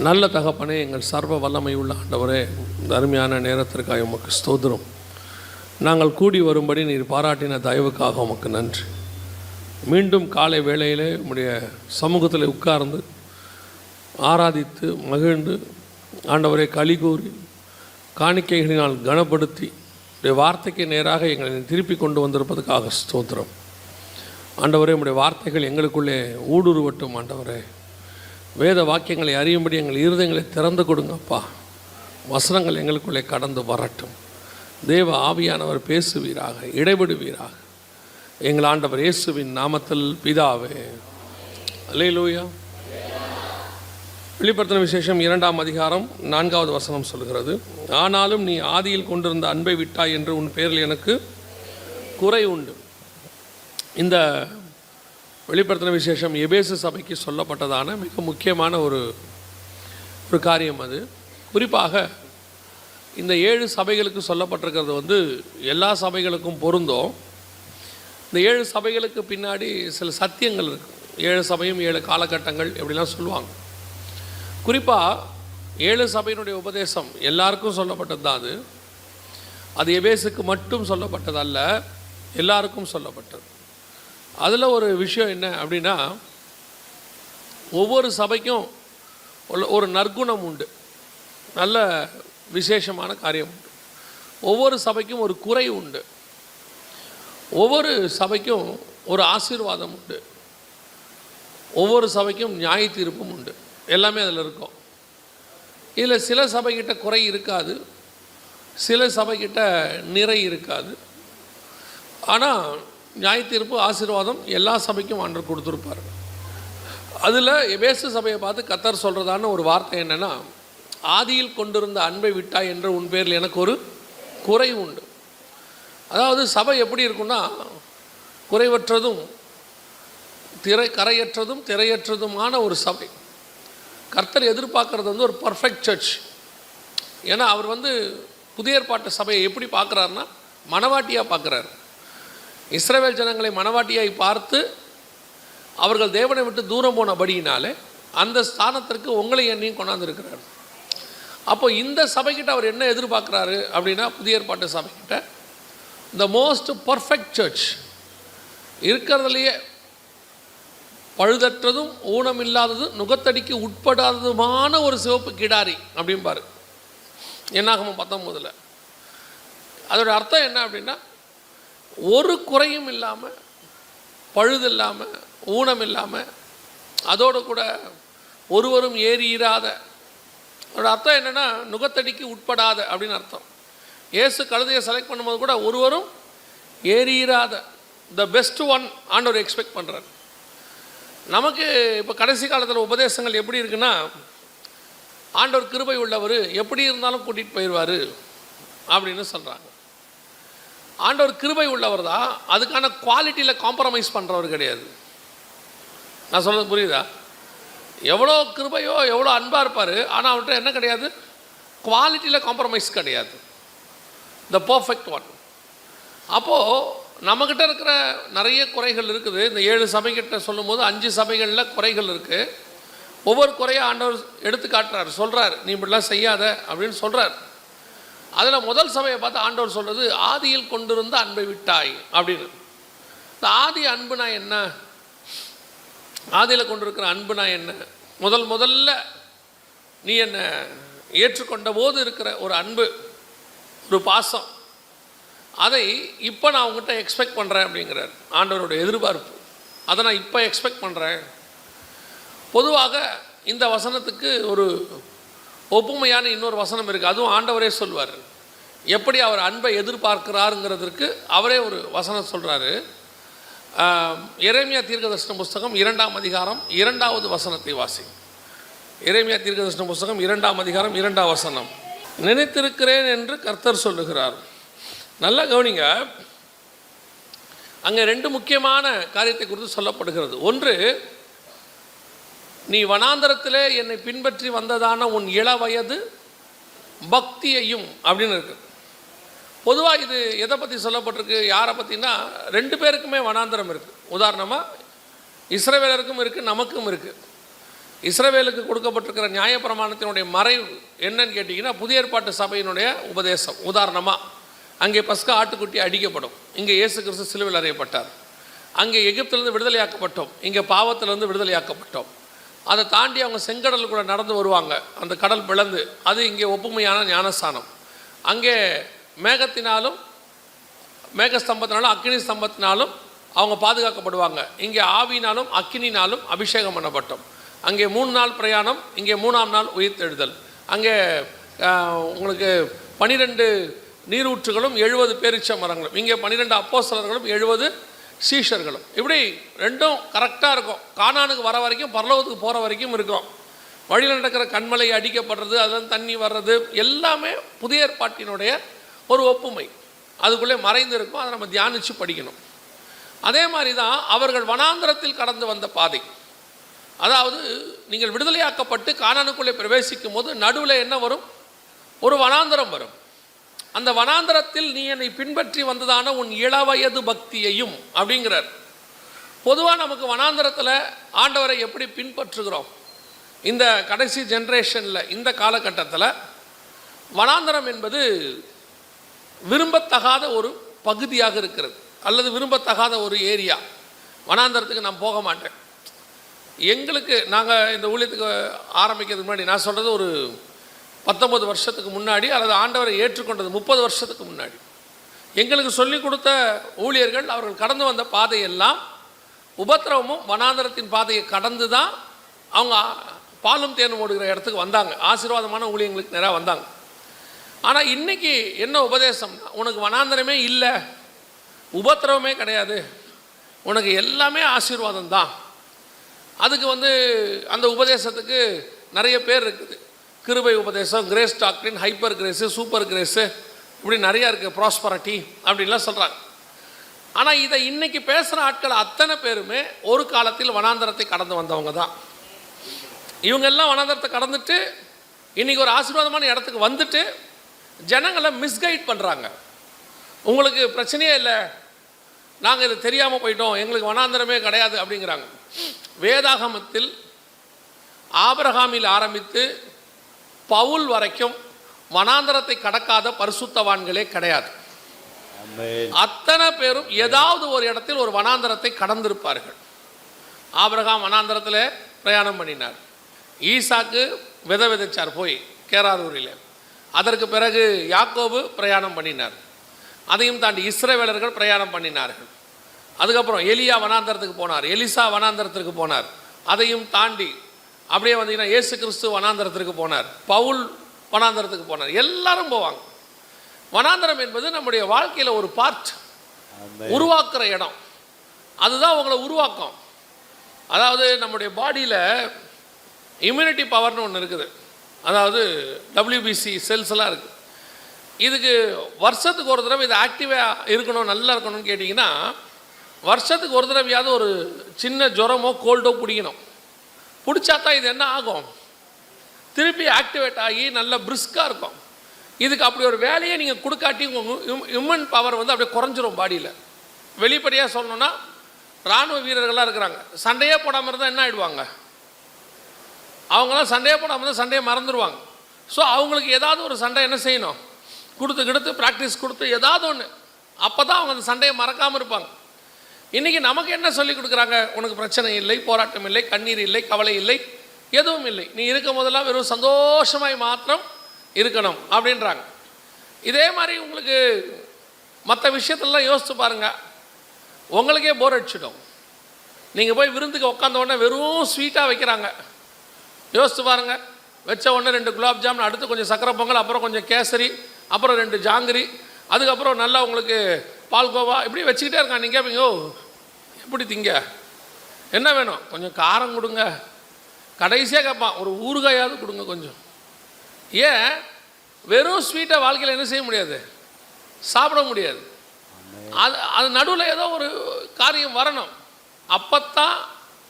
நல்ல தகப்பனே, எங்கள் சர்வ வல்லமை உள்ள ஆண்டவரே, இந்த அருமையான நேரத்திற்காக உமக்கு ஸ்தோத்திரம். நாங்கள் கூடி வரும்படி நீர் பாராட்டின தயவுக்காக உமக்கு நன்றி. மீண்டும் காலை வேளையிலே உம்முடைய சமூகத்தில் உட்கார்ந்து ஆராதித்து மகிழ்ந்து ஆண்டவரை களி கூறி காணிக்கைகளினால் கனப்படுத்தி உடைய வார்த்தைக்கு நேராக எங்களை திருப்பி கொண்டு வந்திருப்பதற்காக ஸ்தோத்திரம். ஆண்டவரே, உம்முடைய வார்த்தைகள் எங்களுக்குள்ளே ஊடுருவட்டும். ஆண்டவரே, வேத வாக்கியங்களை அறியும்படி எங்கள் இருதயங்களை திறந்து கொடுங்கப்பா. வசனங்கள் எங்களுக்குள்ளே கடந்து வரட்டும். தேவ ஆவியானவர் பேசுவீராக, இடைபடுவீராக. எங்கள் ஆண்டவர் இயேசுவின் நாமத்தில் பிதாவே, அல்லேலூயா. வெளிப்படுத்தின விசேஷம் 2ஆம் அதிகாரம் 4வது வசனம் சொல்கிறது, ஆனாலும் நீ ஆதியில் கொண்டிருந்த அன்பை விட்டாய் என்று உன் பேரில் எனக்கு குறை உண்டு. இந்த வெளிப்படுத்தின விசேஷம் எபேசு சபைக்கு சொல்லப்பட்டதான மிக முக்கியமான ஒரு காரியம். அது குறிப்பாக இந்த 7 சபைகளுக்கு சொல்லப்பட்டிருக்கிறது எல்லா சபைகளுக்கும் பொருந்தும். இந்த 7 சபைகளுக்கு பின்னாடி சில சத்தியங்கள் இருக்குது. 7 சபையும் 7 காலகட்டங்கள் எப்படிலாம் சொல்லுவாங்க. குறிப்பாக 7 சபையினுடைய உபதேசம் எல்லாருக்கும் சொல்லப்பட்டது தான். அது எபேசுக்கு மட்டும் சொல்லப்பட்டதல்ல, எல்லாருக்கும் சொல்லப்பட்டது. அதில் ஒரு விஷயம் என்ன அப்படின்னா, ஒவ்வொரு சபைக்கும் ஒரு நற்குணம் உண்டு, நல்ல விசேஷமான காரியம் உண்டு. ஒவ்வொரு சபைக்கும் ஒரு குறை உண்டு. ஒவ்வொரு சபைக்கும் ஒரு ஆசீர்வாதம் உண்டு. ஒவ்வொரு சபைக்கும் நியாய தீர்ப்பும் உண்டு. எல்லாமே அதில் இருக்கும். இதில் சில சபைக்கிட்ட குறை இருக்காது, சில சபைக்கிட்ட நிறை இருக்காது. ஆனால் நியாய தீர்ப்பு, ஆசீர்வாதம் எல்லா சபைக்கும் ஆண்டவர் கொடுத்துருப்பார். அதில் எபேசு சபையை பார்த்து கர்த்தர் சொல்கிறதான ஒரு வார்த்தை என்னென்னா, ஆதியில் கொண்டிருந்த அன்பை விட்டாய் என்ற உன் பேரில் எனக்கு ஒரு குறை உண்டு. அதாவது சபை எப்படி இருக்குன்னா, குறைவற்றதும் கரையற்றதும் திரையற்றதுமான ஒரு சபை. கர்த்தர் எதிர்பார்க்கறது ஒரு பர்ஃபெக்ட் சர்ச். ஏன்னா அவர் புதிய ஏற்பாட்டு சபையை எப்படி பார்க்குறாருன்னா, மனவாட்டியாக பார்க்குறாரு. இஸ்ரவேல் ஜனங்களை மனவாட்டியாய் பார்த்து அவர்கள் தேவனை விட்டு தூரம் போனபடியினாலே அந்த ஸ்தானத்திற்கு உங்களை என்னையும் கொண்டாந்துருக்கிறார். அப்போ இந்த சபைக்கிட்ட அவர் என்ன எதிர்பார்க்குறாரு அப்படின்னா, புதிய ஏற்பாட்டு சபைக்கிட்ட த மோஸ்ட் பர்ஃபெக்ட் சர்ச், இருக்கிறதுலையே பழுதற்றதும் ஊனமில்லாததும் நுகத்தடிக்கு உட்படாததுமான ஒரு சிவப்பு கிடாரி அப்படிம்பார் என்னாகமம் 19. அதோட அர்த்தம் என்ன அப்படின்னா, ஒரு குறையும் இல்லாமல், பழுது இல்லாமல், ஊனம் இல்லாமல், அதோடு கூட ஒருவரும் ஏறியிராத. அதோட அர்த்தம் என்னென்னா, நுகத்தடிக்கு உட்படாத அப்படின்னு அர்த்தம். இயேசு கழுதையை செலக்ட் பண்ணும்போது கூட ஒருவரும் ஏறியிராத, த பெஸ்ட் ஒன் ஆண்டவர் எக்ஸ்பெக்ட் பண்ணுறார். நமக்கு இப்போ கடைசி காலத்தில் உபதேசங்கள் எப்படி இருக்குன்னா, ஆண்டவர் கிருபை உள்ளவர், எப்படி இருந்தாலும் கூட்டிகிட்டு போயிடுவார் அப்படின்னு சொல்கிறாங்க. ஆண்டவர் கிருபை உள்ளவர் தான், அதுக்கான குவாலிட்டியில் காம்ப்ரமைஸ் பண்ணுறவர் கிடையாது. நான் சொல்கிறது புரியுதா? எவ்வளோ கிருபையோ எவ்வளோ அன்பாக இருப்பார், ஆனால் அவர்கிட்ட என்ன கிடையாது, குவாலிட்டியில் காம்ப்ரமைஸ் கிடையாது. The perfect one. அப்போது நம்மக்கிட்ட இருக்கிற நிறைய குறைகள் இருக்குது. இந்த 7 சபைக்கிட்ட சொல்லும் போது 5 சபைகளில் குறைகள் இருக்குது. ஒவ்வொரு குறையாக ஆண்டவர் எடுத்து காட்டுறார், சொல்கிறார், நீ இப்படிலாம் செய்யாத அப்படின்னு சொல்கிறார். அதில் முதல் சபையை பார்த்து ஆண்டவர் சொல்கிறது, ஆதியில் கொண்டிருந்த அன்பை விட்டாய் அப்படின்னு. இந்த ஆதி அன்புனா என்ன? ஆதியில் கொண்டிருக்கிற அன்புனா என்ன? முதல்ல நீ என்னை ஏற்றுக்கொண்ட போது இருக்கிற ஒரு அன்பு, ஒரு பாசம், அதை இப்போ நான் உங்கள்கிட்ட எக்ஸ்பெக்ட் பண்ணுறேன் அப்படிங்கிறார் ஆண்டவரோட எதிர்பார்ப்பு. அதை நான் இப்போ எக்ஸ்பெக்ட் பண்ணுறேன். பொதுவாக இந்த வசனத்துக்கு ஒரு ஒப்புமையான இன்னொரு வசனம் இருக்குது. அதுவும் ஆண்டவரே சொல்வார். எப்படி அவர் அன்பை எதிர்பார்க்கிறாருங்கிறதுக்கு அவரே ஒரு வசனம் சொல்கிறாரு. எரேமியா தீர்க்கதரிசன புஸ்தகம் 2ஆம் அதிகாரம் 2வது வசனத்தை வாசி. எரேமியா தீர்க்கதரிசன புஸ்தகம் 2ஆம் அதிகாரம் 2வது வசனம். நினைத்திருக்கிறேன் என்று கர்த்தர் சொல்லுகிறார். நல்லா கவனிங்க, அங்கே 2 முக்கியமான காரியத்தை குறித்து சொல்லப்படுகிறது. ஒன்று, நீ வனாந்தரத்திலே என்னை பின்பற்றி வந்ததான உன் இள வயது பக்தியையும் அப்படின்னு இருக்கு. பொதுவாக இது எதை பற்றி சொல்லப்பட்டிருக்கு, யாரை பற்றினா, 2 பேருக்குமே வனாந்தரம் இருக்குது. உதாரணமாக இஸ்ரவேலருக்கும் இருக்குது, நமக்கும் இருக்குது. இஸ்ரவேலுக்கு கொடுக்கப்பட்டிருக்கிற நியாயப்பிரமாணத்தினுடைய மறைவு என்னன்னு கேட்டிங்கன்னா புதிய ஏற்பாட்டு சபையினுடைய உபதேசம். உதாரணமாக அங்கே பஸ்கா ஆட்டுக்குட்டி அடிக்கப்படும், இங்கே இயேசு கிறிஸ்து சிலுவையில் அறையப்பட்டார். அங்கே எகிப்திலிருந்து விடுதலையாக்கப்பட்டோம், இங்கே பாவத்திலிருந்து விடுதலையாக்கப்பட்டோம். அதை தாண்டி அவங்க செங்கடல் கூட நடந்து வருவாங்க, அந்த கடல் பிளந்து, அது இங்கே ஒப்புமையான ஞானஸ்தானம். அங்கே மேகத்தினாலும் மேகஸ்தம்பத்தினாலும் அக்கினி ஸ்தம்பத்தினாலும் அவங்க பாதுகாக்கப்படுவாங்க. இங்கே ஆவினாலும் அக்கினினாலும் அபிஷேகம் பண்ணப்பட்டோம். அங்கே 3 நாள் பிரயாணம், இங்கே 3ஆம் நாள் உயிர்த்தெழுதல். அங்கே உங்களுக்கு 12 நீரூற்றுகளும் 70 பேரிச்ச மரங்களும், இங்கே 12 அப்போஸ்தலர்களும் 70 சீஷர்களும். இப்படி ரெண்டும் கரெக்டாக இருக்கும். கானானுக்கு வர வரைக்கும் பரலோகத்துக்கு போகிற வரைக்கும் இருக்கும். வழியில் நடக்கிற கண்மலை அடிக்கப்படுறது, அதில் தண்ணி வர்றது எல்லாமே புதிய ஏற்பாட்டினுடைய ஒரு ஒப்புமை, அதுக்குள்ளே மறைந்து இருக்கும். அதை நம்ம தியானித்து படிக்கணும். அதே மாதிரி தான் அவர்கள் வனாந்தரத்தில் கடந்து வந்த பாதை. அதாவது நீங்கள் விடுதலையாக்கப்பட்டு கானானுக்குள்ளே பிரவேசிக்கும் போது நடுவில் என்ன வரும்? ஒரு வனாந்தரம் வரும். அந்த வனாந்தரத்தில் நீ என்னை பின்பற்றி வந்ததான உன் இளவயது பக்தியையும் அப்படிங்கிறார். பொதுவாக நமக்கு வனாந்தரத்தில் ஆண்டவரை எப்படி பின்பற்றுகிறோம்? இந்த கடைசி ஜென்ரேஷனில், இந்த காலகட்டத்தில் வனாந்தரம் என்பது விரும்பத்தகாத ஒரு பகுதியாக இருக்கிறது, அல்லது விரும்பத்தகாத ஒரு ஏரியா. வனாந்தரத்துக்கு நான் போக மாட்டேன். எங்களுக்கு நாங்கள் இந்த ஊழியத்துக்கு ஆரம்பிக்கிறதுக்கு முன்னாடி, நான் சொல்கிறது ஒரு 19 வருஷத்துக்கு முன்னாடி, அல்லது ஆண்டவரை ஏற்றுக்கொண்டது 30 வருஷத்துக்கு முன்னாடி, எங்களுக்கு சொல்லிக் கொடுத்த ஊழியர்கள் அவர்கள் கடந்து வந்த பாதையெல்லாம் உபத்திரவமும் வனாந்தரத்தின் பாதையை கடந்து தான் அவங்க பாலும் தேனும் ஓடுகிற இடத்துக்கு வந்தாங்க. ஆசீர்வாதமான ஊழியங்களுக்கு நேராக வந்தாங்க. ஆனால் இன்றைக்கி என்ன உபதேசம்னா, உனக்கு வனாந்தரமே இல்லை, உபத்திரவமே கிடையாது, உனக்கு எல்லாமே ஆசீர்வாதம் தான். அதுக்கு அந்த உபதேசத்துக்கு நிறைய பேர் இருக்குது. கிருபை உபதேசம், கிரேஸ் டாக்டரின், ஹைப்பர் கிரேஸு, சூப்பர் கிரேஸு, இப்படி நிறையா இருக்குது, ப்ராஸ்பரிட்டி அப்படின்லாம் சொல்கிறாங்க. ஆனால் இதை இன்றைக்கி பேசுகிற ஆட்கள் அத்தனை பேருமே ஒரு காலத்தில் வனாந்தரத்தை கடந்து வந்தவங்க தான். இவங்க எல்லாம் வனாந்தரத்தை கடந்துட்டு இன்றைக்கி ஒரு ஆசீர்வாதமான இடத்துக்கு வந்துட்டு ஜனங்களை மிஸ்கைட் பண்ணுறாங்க. உங்களுக்கு பிரச்சனையே இல்லை, நாங்கள் இது தெரியாமல் போயிட்டோம், எங்களுக்கு வனாந்தரமே கிடையாது அப்படிங்கிறாங்க. வேதாகமத்தில் ஆபிரகாமில் ஆரம்பித்து பவுல் வரைக்கும் வனாந்தரத்தை கடக்காத பரிசுத்தவான்களே கிடையாது. அத்தனை பேரும் ஏதாவது ஒரு இடத்தில் ஒரு வனாந்தரத்தை கடந்திருப்பார்கள். ஆபிரகாம் வனாந்தரத்தில் பிரயாணம் பண்ணினார். ஈசாக்கு விதைச்சார் போய் கேராரூரில். அதற்கு பிறகு யாக்கோபு பிரயாணம் பண்ணினார். அதையும் தாண்டி இஸ்ரவேலர்கள் பிரயாணம் பண்ணினார்கள். அதுக்கப்புறம் எலியா வனாந்தரத்துக்கு போனார், எலிசா வனாந்தரத்திற்கு போனார். அதையும் தாண்டி அப்படியே வந்தீங்கன்னா இயேசு கிறிஸ்து வனாந்தரத்திற்கு போனார், பவுல் வனாந்தரத்துக்கு போனார். எல்லாரும் போவாங்க. வனாந்தரம் என்பது நம்முடைய வாழ்க்கையில் ஒரு பார்ட், உருவாக்குற இடம். அதுதான் உங்களை உருவாக்கும். அதாவது நம்முடைய பாடியில் இம்யூனிட்டி பவர்னு ஒன்று இருக்குது. அதாவது WBC செல்ஸ் எல்லாம் இருக்குது. இதுக்கு வருஷத்துக்கு ஒரு தடவை இது ஆக்டிவாக இருக்கணும், நல்லா இருக்கணும்னு கேட்டிங்கன்னா, வருஷத்துக்கு ஒரு தடவையாவது ஒரு சின்ன ஜுரமோ கோல்டோ பிடிக்கணும். பிடிச்சா தான் இது என்ன ஆகும், திருப்பி ஆக்டிவேட் ஆகி நல்ல பிரிஸ்காக இருக்கும். இதுக்கு அப்படி ஒரு வேலையை நீங்கள் கொடுக்காட்டி உங்கள் இம்யூன் பவர் அப்படியே குறைஞ்சிரும் பாடியில். வெளிப்படையாக சொல்லணும்னா, இராணுவ வீரர்கள்லாம் இருக்கிறாங்க, சண்டையே போடாமல் இருந்தால் என்ன ஆகிடுவாங்க? அவங்களாம் சண்டையே போடாமல் இருந்தால் சண்டையை மறந்துடுவாங்க. ஸோ அவங்களுக்கு ஏதாவது ஒரு சண்டை என்ன செய்யணும், கொடுத்து ப்ராக்டிஸ் கொடுத்து ஏதாவது ஒன்று, அப்போ தான் அவங்க அந்த சண்டையை மறக்காமல் இருப்பாங்க. இன்றைக்கி நமக்கு என்ன சொல்லி கொடுக்குறாங்க? உனக்கு பிரச்சனை இல்லை, போராட்டம் இல்லை, கண்ணீர் இல்லை, கவலை இல்லை, எதுவும் இல்லை, நீ இருக்கும் போதெல்லாம் வெறும் சந்தோஷமாய் மாத்திரம் இருக்கணும் அப்படின்றாங்க. இதே மாதிரி உங்களுக்கு மற்ற விஷயத்தெல்லாம் யோசித்து பாருங்கள், உங்களுக்கே போர் அடிச்சிடும். நீங்கள் போய் விருந்துக்கு உட்காந்த உடனே வெறும் ஸ்வீட்டாக வைக்கிறாங்க. யோசித்து பாருங்கள், வச்ச உடனே 2 குலாப் ஜாமுன், அடுத்து கொஞ்சம் சக்கரை பொங்கல், அப்புறம் கொஞ்சம் கேசரி, அப்புறம் 2 ஜாங்கிரி, அதுக்கப்புறம் நல்லா உங்களுக்கு பால்கோவா, இப்படி வச்சுக்கிட்டே இருக்காங்க. நீங்கள் கேட்பீங்க, ஓ எப்படி திங்க, என்ன வேணும், கொஞ்சம் காரம் கொடுங்க. கடைசியாக கேட்பான், ஒரு ஊறுகாயாவது கொடுங்க கொஞ்சம். ஏன் வெறும் ஸ்வீட்டை வாழ்க்கையில் என்ன செய்ய முடியாது, சாப்பிட முடியாது. அது நடுவில் ஏதோ ஒரு காரியம் வரணும். அப்போத்தான்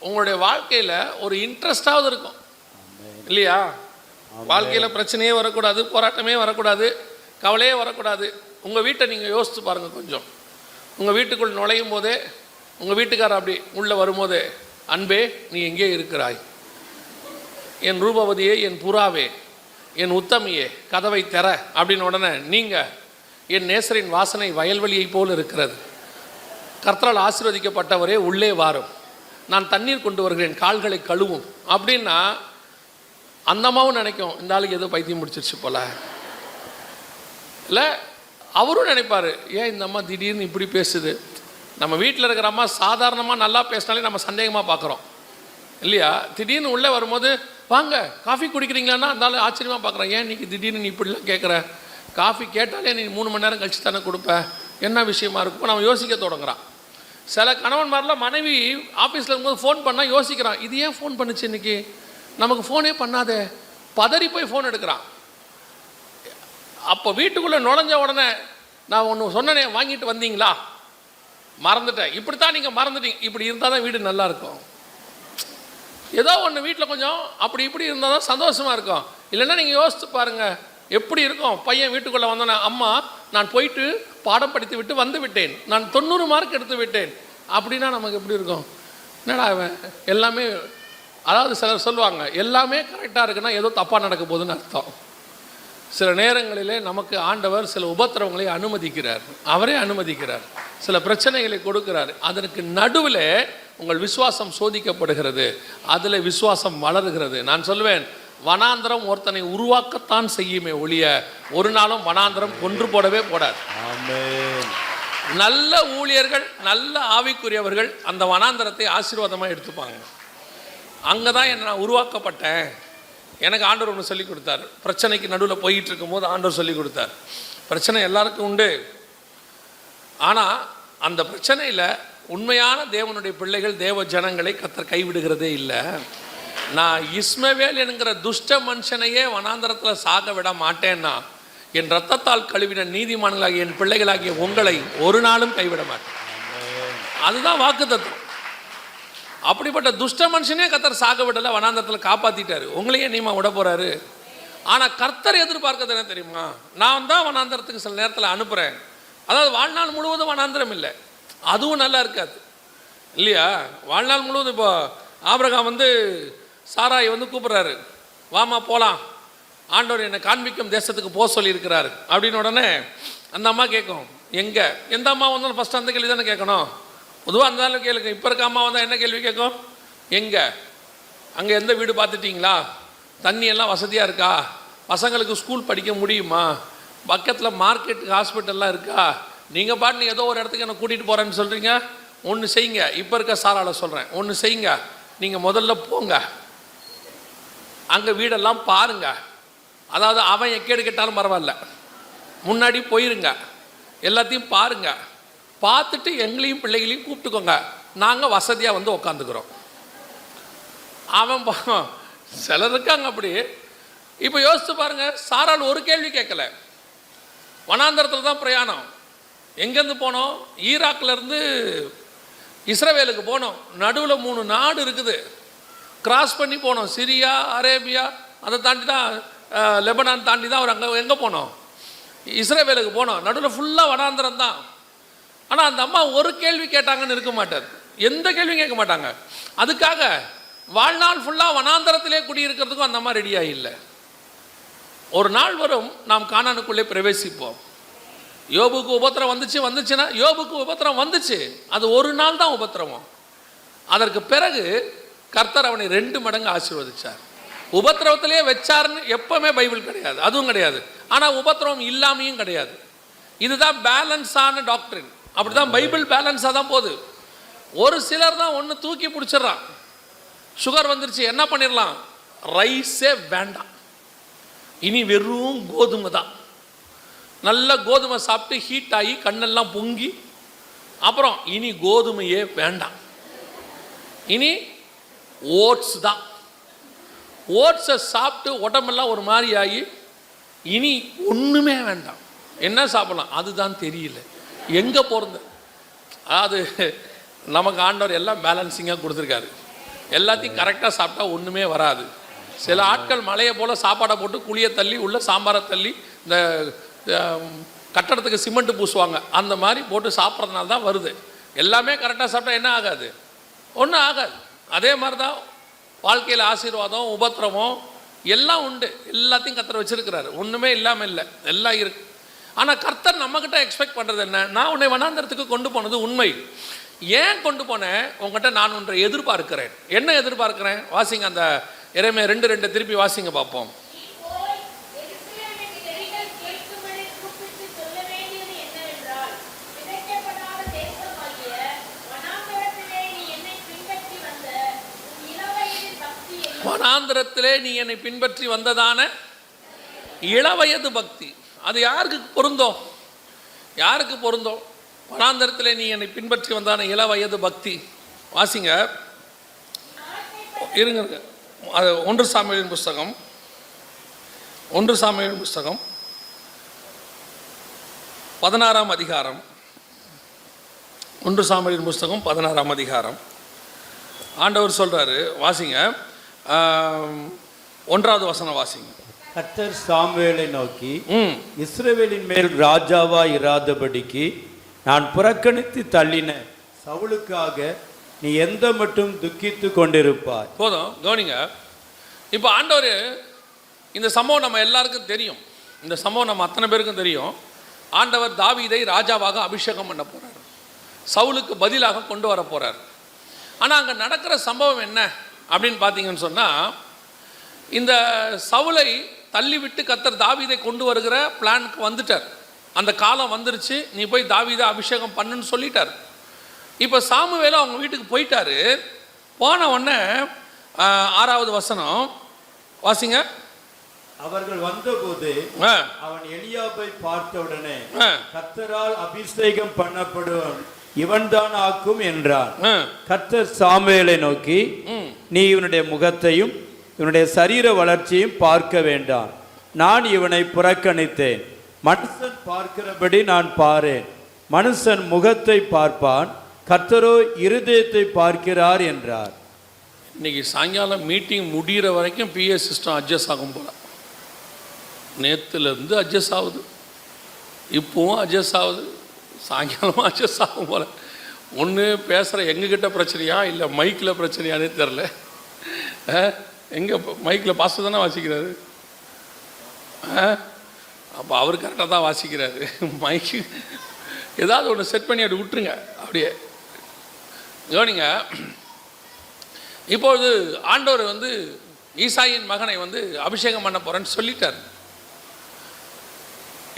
உங்களுடைய வாழ்க்கையில் ஒரு இன்ட்ரெஸ்டாவது இருக்கும் இல்லையா? வாழ்க்கையில் பிரச்சனையே வரக்கூடாது, போராட்டமே வரக்கூடாது, கவலையே வரக்கூடாது. உங்கள் வீட்டை நீங்கள் யோசித்து பாருங்கள் கொஞ்சம். உங்கள் வீட்டுக்குள் நுழையும் போதே உங்கள் வீட்டுக்காரர் அப்படி உள்ளே வரும்போதே, அன்பே நீ எங்கே இருக்கிறாய், என் ரூபவதியே, என் புறாவே, என் உத்தமியே, கதவை திற அப்படின்னு உடனே நீங்கள் என் நேசரின் வாசனை வயல்வெளியை போல் இருக்கிறது, கர்த்தரால் ஆசீர்வதிக்கப்பட்டவரே உள்ளே வாரும், நான் தண்ணீர் கொண்டு வருகிறேன், கால்களை கழுவும் அப்படின்னா அந்த அம்மாவும் நினைக்கும் இந்த ஆளுக்கு ஏதோ பைத்தியம் முடிச்சிருச்சு போல. இல்லை அவரும் நினைப்பார், ஏன் இந்த அம்மா திடீர்னு இப்படி பேசுது. நம்ம வீட்டில் இருக்கிற அம்மா சாதாரணமாக நல்லா பேசினாலே நம்ம சந்தேகமாக பார்க்குறோம் இல்லையா. திடீர்னு உள்ளே வரும்போது வாங்க காஃபி குடிக்கிறீங்களான்னா அந்த ஆச்சரியமாக பார்க்குறேன், ஏன் இன்றைக்கி திடீர்னு நீ இப்படிலாம் கேட்குற, காஃபி கேட்டாலே நீ 3 மணி நேரம் கழிச்சு தானே கொடுப்ப, என்ன விஷயமா இருக்கும் நம்ம யோசிக்க தொடங்குறான். சில கணவன்மாரெலாம் மனைவி ஆஃபீஸில் இருக்கும்போது ஃபோன் பண்ணால் யோசிக்கிறான், இது ஏன் ஃபோன் பண்ணுச்சு இன்றைக்கி, நமக்கு ஃபோனே பண்ணாதே, பதறி போய் ஃபோன் எடுக்கிறான். அப்போ வீட்டுக்குள்ளே நுழைஞ்ச உடனே நான் ஒன்று சொன்னனே வாங்கிட்டு வந்தீங்களா, மறந்துட்டேன், இப்படி தான் நீங்கள் மறந்துட்டீங்க, இப்படி இருந்தால் தான் வீடு நல்லா இருக்கும். ஏதோ ஒன்று வீட்டில் கொஞ்சம் அப்படி இப்படி இருந்தால் தான் சந்தோஷமாக இருக்கும். இல்லைன்னா நீங்கள் யோசித்து பாருங்கள் எப்படி இருக்கும். பையன் வீட்டுக்குள்ளே வந்தோன்னே, அம்மா நான் போயிட்டு பாடம் படித்து விட்டு வந்து விட்டேன், நான் 90 மார்க் எடுத்து விட்டேன் அப்படின்னா நமக்கு எப்படி இருக்கும். என்னடா அவன் எல்லாமே, அதாவது சிலர் சொல்லுவாங்க எல்லாமே கரெக்டாக இருக்குன்னா ஏதோ தப்பாக நடக்க போகுதுன்னு அர்த்தம். சில நேரங்களிலே நமக்கு ஆண்டவர் சில உபத்திரவங்களை அனுமதிக்கிறார், அவரே அனுமதிக்கிறார், சில பிரச்சனைகளை கொடுக்கிறார். அதற்கு நடுவில் உங்கள் விசுவாசம் சோதிக்கப்படுகிறது, அதில் விசுவாசம் வளருகிறது. நான் சொல்வேன், வனாந்திரம் ஒருத்தனை உருவாக்கத்தான் செய்யுமே ஒழிய ஒரு நாளும் வனாந்திரம் கொன்று போடவே போடாது. நல்ல ஊழியர்கள், நல்ல ஆவிக்குரியவர்கள் அந்த வனாந்திரத்தை ஆசீர்வாதமாக எடுத்துப்பாங்க. அங்கே தான் நான் உருவாக்கப்பட்டேன். எனக்கு ஆண்டவர் ஒன்று சொல்லிக் கொடுத்தார். பிரச்சனைக்கு நடுவில் போயிட்டு இருக்கும்போது ஆண்டவர் சொல்லிக் கொடுத்தார், பிரச்சனை எல்லாருக்கும் உண்டு, ஆனால் அந்த பிரச்சனையில் உண்மையான தேவனுடைய பிள்ளைகள், தேவ ஜனங்களை கர்த்தர் கைவிடுகிறதே இல்லை. நான் இஸ்மவேல் என்கிற துஷ்ட மனுஷனையே வனாந்தரத்தில் சாக விட மாட்டேன்னா என் ரத்தத்தால் கழுவின நீதிமான்களாகிய என் பிள்ளைகளாகிய உங்களை ஒரு நாளும் கைவிட மாட்டேன். அதுதான் வாக்குத்தத்தம். அப்படிப்பட்ட துஷ்ட மனுஷனே கர்த்தர் சாக விடலை, வனாந்தரத்தில் காப்பாற்றிட்டாரு, உங்களையே நீமா விட போகிறாரு. ஆனால் கர்த்தர் எதிர்பார்க்கறது என்ன தெரியுமா, நான் தான் வனாந்தரத்துக்கு சில நேரத்தில் அனுப்புகிறேன். அதாவது வாழ்நாள் முழுவதும் வனாந்திரம் இல்லை, அதுவும் நல்லா இருக்காது இல்லையா. வாழ்நாள் முழுவதும் இப்போ ஆபிரகாம் வந்து சாராயை வந்து கூப்பிட்றாரு, வாமா போகலாம், ஆண்டவர் என்னை காண்பிக்கும் தேசத்துக்கு போக சொல்லியிருக்கிறாரு அப்படின்னு. உடனே அந்த அம்மா கேட்கும், எங்கே, எந்த அம்மா வந்தாலும் ஃபஸ்ட்டு அந்த கேள்வி தானே கேட்கணும். பொதுவாக இருந்தாலும் கேளுங்க. இப்போ இருக்க அம்மா வந்தால் என்ன கேள்வி கேட்கும், எங்கே, அங்கே எந்த வீடு பார்த்துட்டிங்களா, தண்ணி எல்லாம் வசதியாக இருக்கா, பசங்களுக்கு ஸ்கூல் படிக்க முடியுமா, பக்கத்தில் மார்க்கெட் ஹாஸ்பிட்டல்லாம் இருக்கா, நீங்கள் பாட்டு ஏதோ ஒரு இடத்துக்கு என்னை கூட்டிகிட்டு போகிறேன்னு சொல்கிறீங்க. ஒன்று செய்யுங்க, இப்போ இருக்க சாரால் சொல்கிறேன், ஒன்று செய்யுங்க, நீங்கள் முதல்ல போங்க, அங்கே வீடெல்லாம் பாருங்க. அதாவது அவன் எக்கேடு கேட்டாலும் பரவாயில்ல, முன்னாடி போயிருங்க, எல்லாத்தையும் பாருங்க, பார்த்துட்டு எங்களையும் பிள்ளைகளையும் கூப்பிட்டுக்கோங்க, நாங்கள் வசதியாக வந்து உக்காந்துக்கிறோம். அவன் சிலர் இருக்காங்க அப்படி. இப்போ யோசித்து பாருங்க, சாரால் ஒரு கேள்வி கேட்கல, வனாந்தரத்தில் தான் பிரயாணம். எங்கேருந்து போனோம், ஈராக்லேருந்து இஸ்ரவேலுக்கு போனோம், நடுவில் 3 நாடு இருக்குது, கிராஸ் பண்ணி போனோம், சிரியா, அரேபியா, அதை தாண்டி தான் லெபனான் தாண்டி தான் அவர் அங்கே எங்கே போனோம், இஸ்ரவேலுக்கு போனோம், நடுவில் ஃபுல்லாக வனாந்திரம் தான். ஆனால் அந்த அம்மா ஒரு கேள்வி கேட்டாங்கன்னு இருக்க மாட்டார், எந்த கேள்வியும் கேட்க மாட்டாங்க. அதுக்காக வாழ்நாள் ஃபுல்லாக வனாந்தரத்திலே குடியிருக்கிறதுக்கும் அந்த அம்மா ரெடியாக இல்லை. ஒரு நாள் வரும், நாம் கானானுக்குள்ளே பிரவேசிப்போம். யோபுக்கு உபத்திரம் வந்துச்சுன்னா யோபுக்கு உபத்திரம் வந்துச்சு, அது ஒரு நாள் தான் உபத்திரவம். அதற்கு பிறகு கர்த்தர் அவனை 2 மடங்கு ஆசீர்வதிச்சார். உபத்திரவத்திலே வச்சார்னு எப்பவுமே பைபிள் கிடையாது, அதுவும் கிடையாது. ஆனால் உபத்திரவம் இல்லாமையும் கிடையாது. இதுதான் பேலன்ஸான டாக்டரின். அப்படி தான் பைபிள் பேலன்ஸாக தான் போகுது. ஒரு சிலர் தான் ஒன்று தூக்கி பிடிச்சிட்றான், சுகர் வந்துருச்சு, என்ன பண்ணிடலாம், ரைஸே வேண்டாம், இனி வெறும் கோதுமை தான், நல்ல கோதுமை சாப்பிட்டு ஹீட் ஆகி கண்ணெல்லாம் பொங்கி, அப்புறம் இனி கோதுமையே வேண்டாம், இனி ஓட்ஸ் தான், ஓட்ஸை சாப்பிட்டு உடம்பெல்லாம் ஒரு மாதிரி ஆகி இனி ஒன்றுமே வேண்டாம், என்ன சாப்பிடலாம் அதுதான் தெரியல, எங்கே போகிறது. அது நமக்கு ஆண்டவர் எல்லாம் பேலன்சிங்காக கொடுத்துருக்காரு. எல்லாத்தையும் கரெக்டாக சாப்பிட்டா ஒன்றுமே வராது. சில ஆட்கள் மலையை போல் சாப்பாடை போட்டு குழியை தள்ளி உள்ள சாம்பாரை தள்ளி இந்த கட்டடத்துக்கு சிமெண்ட்டு பூசுவாங்க, அந்த மாதிரி போட்டு சாப்பிட்றதுனால தான் வருது. எல்லாமே கரெக்டாக சாப்பிட்டா என்ன ஆகாது, ஒன்றும் ஆகாது. அதே மாதிரி தான் வாழ்க்கையில் ஆசீர்வாதம், உபத்திரவம் எல்லாம் உண்டு. எல்லாத்தையும் கர்த்தர் வச்சிருக்கிறாரு. ஒன்றுமே இல்லாமல் இல்லை, எல்லாம் இருக்கு. ஆனால் கர்த்தர் நம்மக்கிட்ட எக்ஸ்பெக்ட் பண்ணுறது என்ன? நான் உன்னை வனாந்தரத்துக்கு கொண்டு போனது உண்மை. ஏன் கொண்டு போனேன்? உங்கள்கிட்ட நான் ஒன்றை எதிர்பார்க்கிறேன். என்ன எதிர்பார்க்கிறேன்? வாசிங்க அந்த எரேமியா 2:2 திருப்பி வாசிங்க பார்ப்போம். வனாந்தரத்திலே நீ என்னை பின்பற்றி வந்ததான இளவயது பக்தி. அது யாருக்கு பொருந்தோம்? யாருக்கு பொருந்தோம்? வனாந்தரத்திலே நீ என்னை பின்பற்றி வந்தான இளவயது பக்தி. வாசிங்க, இருங்க. அது 1 சாமுவேலின் புஸ்தகம் 16ஆம் அதிகாரம். 1 சாமுவேலின் புஸ்தகம் 16ஆம் அதிகாரம். ஆண்டவர் சொல்றாரு, வாசிங்க 1வது வசனம் வாசிங்க. கர்த்தர் சாமுவேலை நோக்கி, இஸ்ரவேலின் மேல் ராஜாவா இராதபடிக்கு நான் புறக்கணித்து தள்ளின சவுலுக்காக நீ எந்த மட்டும் துக்கித்து கொண்டிருப்பாய். போதும், கவனிங்க. இப்போ ஆண்டவர், இந்த சம்பவம் நம்ம எல்லாருக்கும் தெரியும். இந்த சம்பவம் நம்ம அத்தனை பேருக்கும் தெரியும். ஆண்டவர் தாவீதை ராஜாவாக அபிஷேகம் பண்ண போறார், சவுலுக்கு பதிலாக கொண்டு வர போறார். ஆனால் அங்கே நடக்கிற சம்பவம் என்ன அப்படின்னு பார்த்தீங்கன்னு சொன்னால், இந்த சவுலை தள்ளிவிட்டு கர்த்தர் தாவீதை கொண்டு வருகிற பிளானுக்கு வந்துட்டார். அந்த காலம் வந்துருச்சு, நீ போய் தாவீதை அபிஷேகம் பண்ணுன்னு சொல்லிட்டார். இப்போ சாமுவேலும் அவங்க வீட்டுக்கு போயிட்டாரு. போன உடனே 6வது வசனம் வாசிங்க. அவர்கள் வந்தபோது அவன் எலியாபை பார்த்தவுடனே கர்த்தரால் அபிஷேகம் பண்ணப்படுவான் இவன்தான் ஆக்கும் என்றான். கர்த்தர் சாமுவேலை நோக்கி, நீ இவனுடைய முகத்தையும் இவனுடைய சரீர வளர்ச்சியும் பார்க்க வேண்டாம். நான் இவனை புறக்கணித்தேன். மனுஷன் பார்க்கிறபடி நான் பாரேன். மனுஷன் முகத்தை பார்ப்பான், கர்த்தரோ இருதயத்தை பார்க்கிறார் என்றார். இன்னைக்கு சாயங்காலம் மீட்டிங் முடிகிற வரைக்கும் பிஎஸ் சிஸ்டம் அட்ஜஸ்ட் ஆகும் போல. நேற்றுலேருந்து அட்ஜஸ்ட் ஆகுது, இப்போவும் அட்ஜஸ்ட் ஆகுது, சாயங்காலமாக அட்ஜஸ்ட் ஆகும் போல். ஒன்று பேசுகிற எங்ககிட்ட பிரச்சனையா இல்லை மைக்கில் பிரச்சனையானே தெரில. எங்கே மைக்கில் பாஸ்டர் தானே வாசிக்கிறாரு, அப்போ அவர் கரெக்டாக தான் வாசிக்கிறாரு. மைக்கு ஏதாவது ஒன்று செட் பண்ணி அப்படி விட்டுருங்க. அப்படியே கவனிங்க. இப்பொழுது ஆண்டவர் வந்து ஈசாயின் மகனை வந்து அபிஷேகம் பண்ண போகிறேன்னு சொல்லிட்டார்.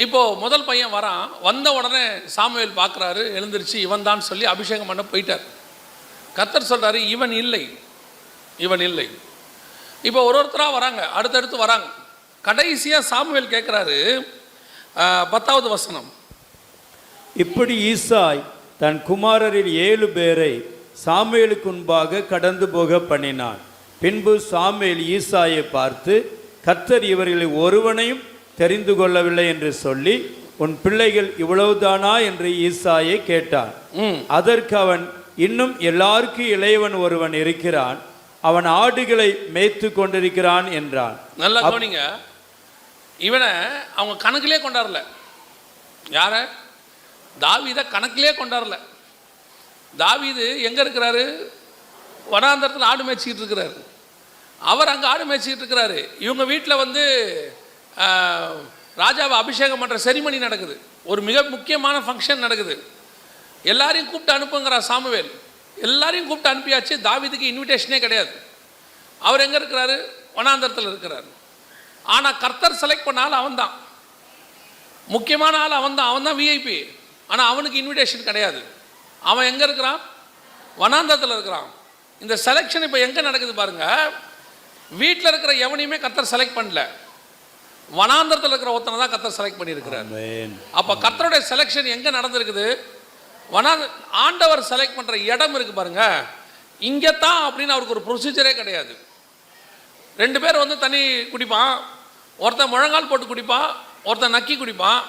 இப்போது முதல் பையன் வரான். வந்த உடனே சாமுவேல் பார்க்குறாரு, எழுந்திருச்சு இவன் தான் சொல்லி அபிஷேகம் பண்ண போயிட்டார். கர்த்தர் சொல்கிறாரு, இவன் இல்லை, இவன் இல்லை. இப்போ ஒருத்தராக வராங்க, அடுத்தடுத்து வராங்க. கடைசியாக சாமுவேல் கேட்குறாரு, 10வது வசனம். இப்படி ஈசாய் தன் குமாரரில் 7 பேரை சாமுவேலுக்கு முன்பாக கடந்து போக பண்ணினான். பின்பு சாமுவேல் ஈசாயை பார்த்து, கர்த்தர் இவர்களில் ஒருவனையும் தெரிந்து கொள்ளவில்லை என்று சொல்லி, உன் பிள்ளைகள் இவ்வளவுதானா என்று ஈசாயை கேட்டான். அதற்கு அவன், இன்னும் எல்லாருக்கும் இளையவன் ஒருவன் இருக்கிறான், அவன் ஆடுகளை மேய்த்து கொண்டிருக்கிறான் என்றான். நல்லா கவனிங்க. இவனை அவங்க கணக்கிலே கொண்டாடல. யார? தாவீதை கணக்கிலே கொண்டாடல. தாவீது எங்கே இருக்கிறாரு? வனாந்தரத்தில் ஆடு மேய்ச்சிக்கிட்டு இருக்கிறாரு. அவர் அங்கே ஆடு மேய்ச்சிக்கிட்டு இருக்கிறாரு. இவங்க வீட்டில் வந்து ராஜாவை அபிஷேகம் பண்ணுற செரிமனி நடக்குது. ஒரு மிக முக்கியமான ஃபங்க்ஷன் நடக்குது. எல்லாரையும் கூப்பிட்டு அனுப்புங்கிறார் சாமுவேல். எல்லாரையும் கூப்பிட்டு அனுப்பியாச்சு. தாவீதுக்கு இன்விடேஷனே கிடையாது. அவர் எங்கே இருக்கிறாரு? வனாந்தரத்தில் இருக்கிறார். ஆனால் கர்த்தர் செலக்ட் பண்ண ஆள் அவன் தான், முக்கியமான ஆள் அவன் தான். அவன் தான் விஐபி. ஆனால் அவனுக்கு இன்விடேஷன் கிடையாது. அவன் எங்கே இருக்கிறான்? வனாந்தரத்தில் இருக்கிறான். இந்த செலெக்ஷன் இப்போ எங்கே நடக்குது பாருங்க. வீட்டில் இருக்கிற எவனையுமே கர்த்தர் செலக்ட் பண்ணல, வனாந்தரத்தில் இருக்கிற ஒருத்தனை தான் கர்த்தர் செலக்ட் பண்ணியிருக்கிறார். அப்போ கர்த்தருடைய செலெக்ஷன் எங்கே நடந்திருக்குது? ஆண்டவர் செலக்ட் பண்ணுற இடம் இருக்கு பாருங்க, இங்கே தான் அப்படின்னு அவருக்கு ஒரு ப்ரொசீஜரே கிடையாது. 2 பேர் வந்து தண்ணி குடிப்பான், ஒருத்தன் முழங்கால் போட்டு குடிப்பான், ஒருத்தன் நக்கி குடிப்பான்.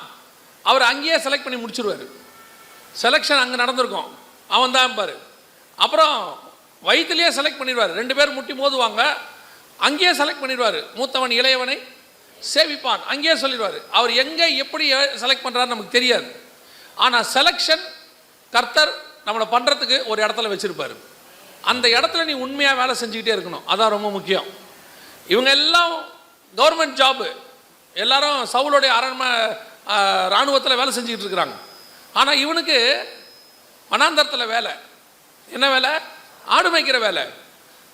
அவர் அங்கேயே செலக்ட் பண்ணி முடிச்சிருவார். செலெக்ஷன் அங்கே நடந்திருக்கும், அவன் தான் பாரு. அப்புறம் வயிற்றுலேயே செலக்ட் பண்ணிடுவார். 2 பேர் முட்டி மோதுவாங்க, அங்கேயே செலக்ட் பண்ணிடுவார். மூத்தவன் இளையவனை சேவிப்பான், அங்கேயே சொல்லிடுவார். அவர் எங்கே எப்படி செலக்ட் பண்ணுறாரு நமக்கு தெரியாது. ஆனால் செலெக்ஷன் கர்த்தர் நம்மளை பண்ணுறதுக்கு ஒரு இடத்துல வச்சுருப்பார். அந்த இடத்துல நீ உண்மையாக வேலை செஞ்சுக்கிட்டே இருக்கணும். அதான் ரொம்ப முக்கியம். இவங்க எல்லாம் கவர்மெண்ட் ஜாபு, எல்லாரும் சவுலுடைய இராணுவத்தில் வேலை செஞ்சுக்கிட்டு இருக்கிறாங்க. ஆனால் இவனுக்கு வனாந்தரத்தில் வேலை. என்ன வேலை? ஆடு மேய்க்கிற வேலை.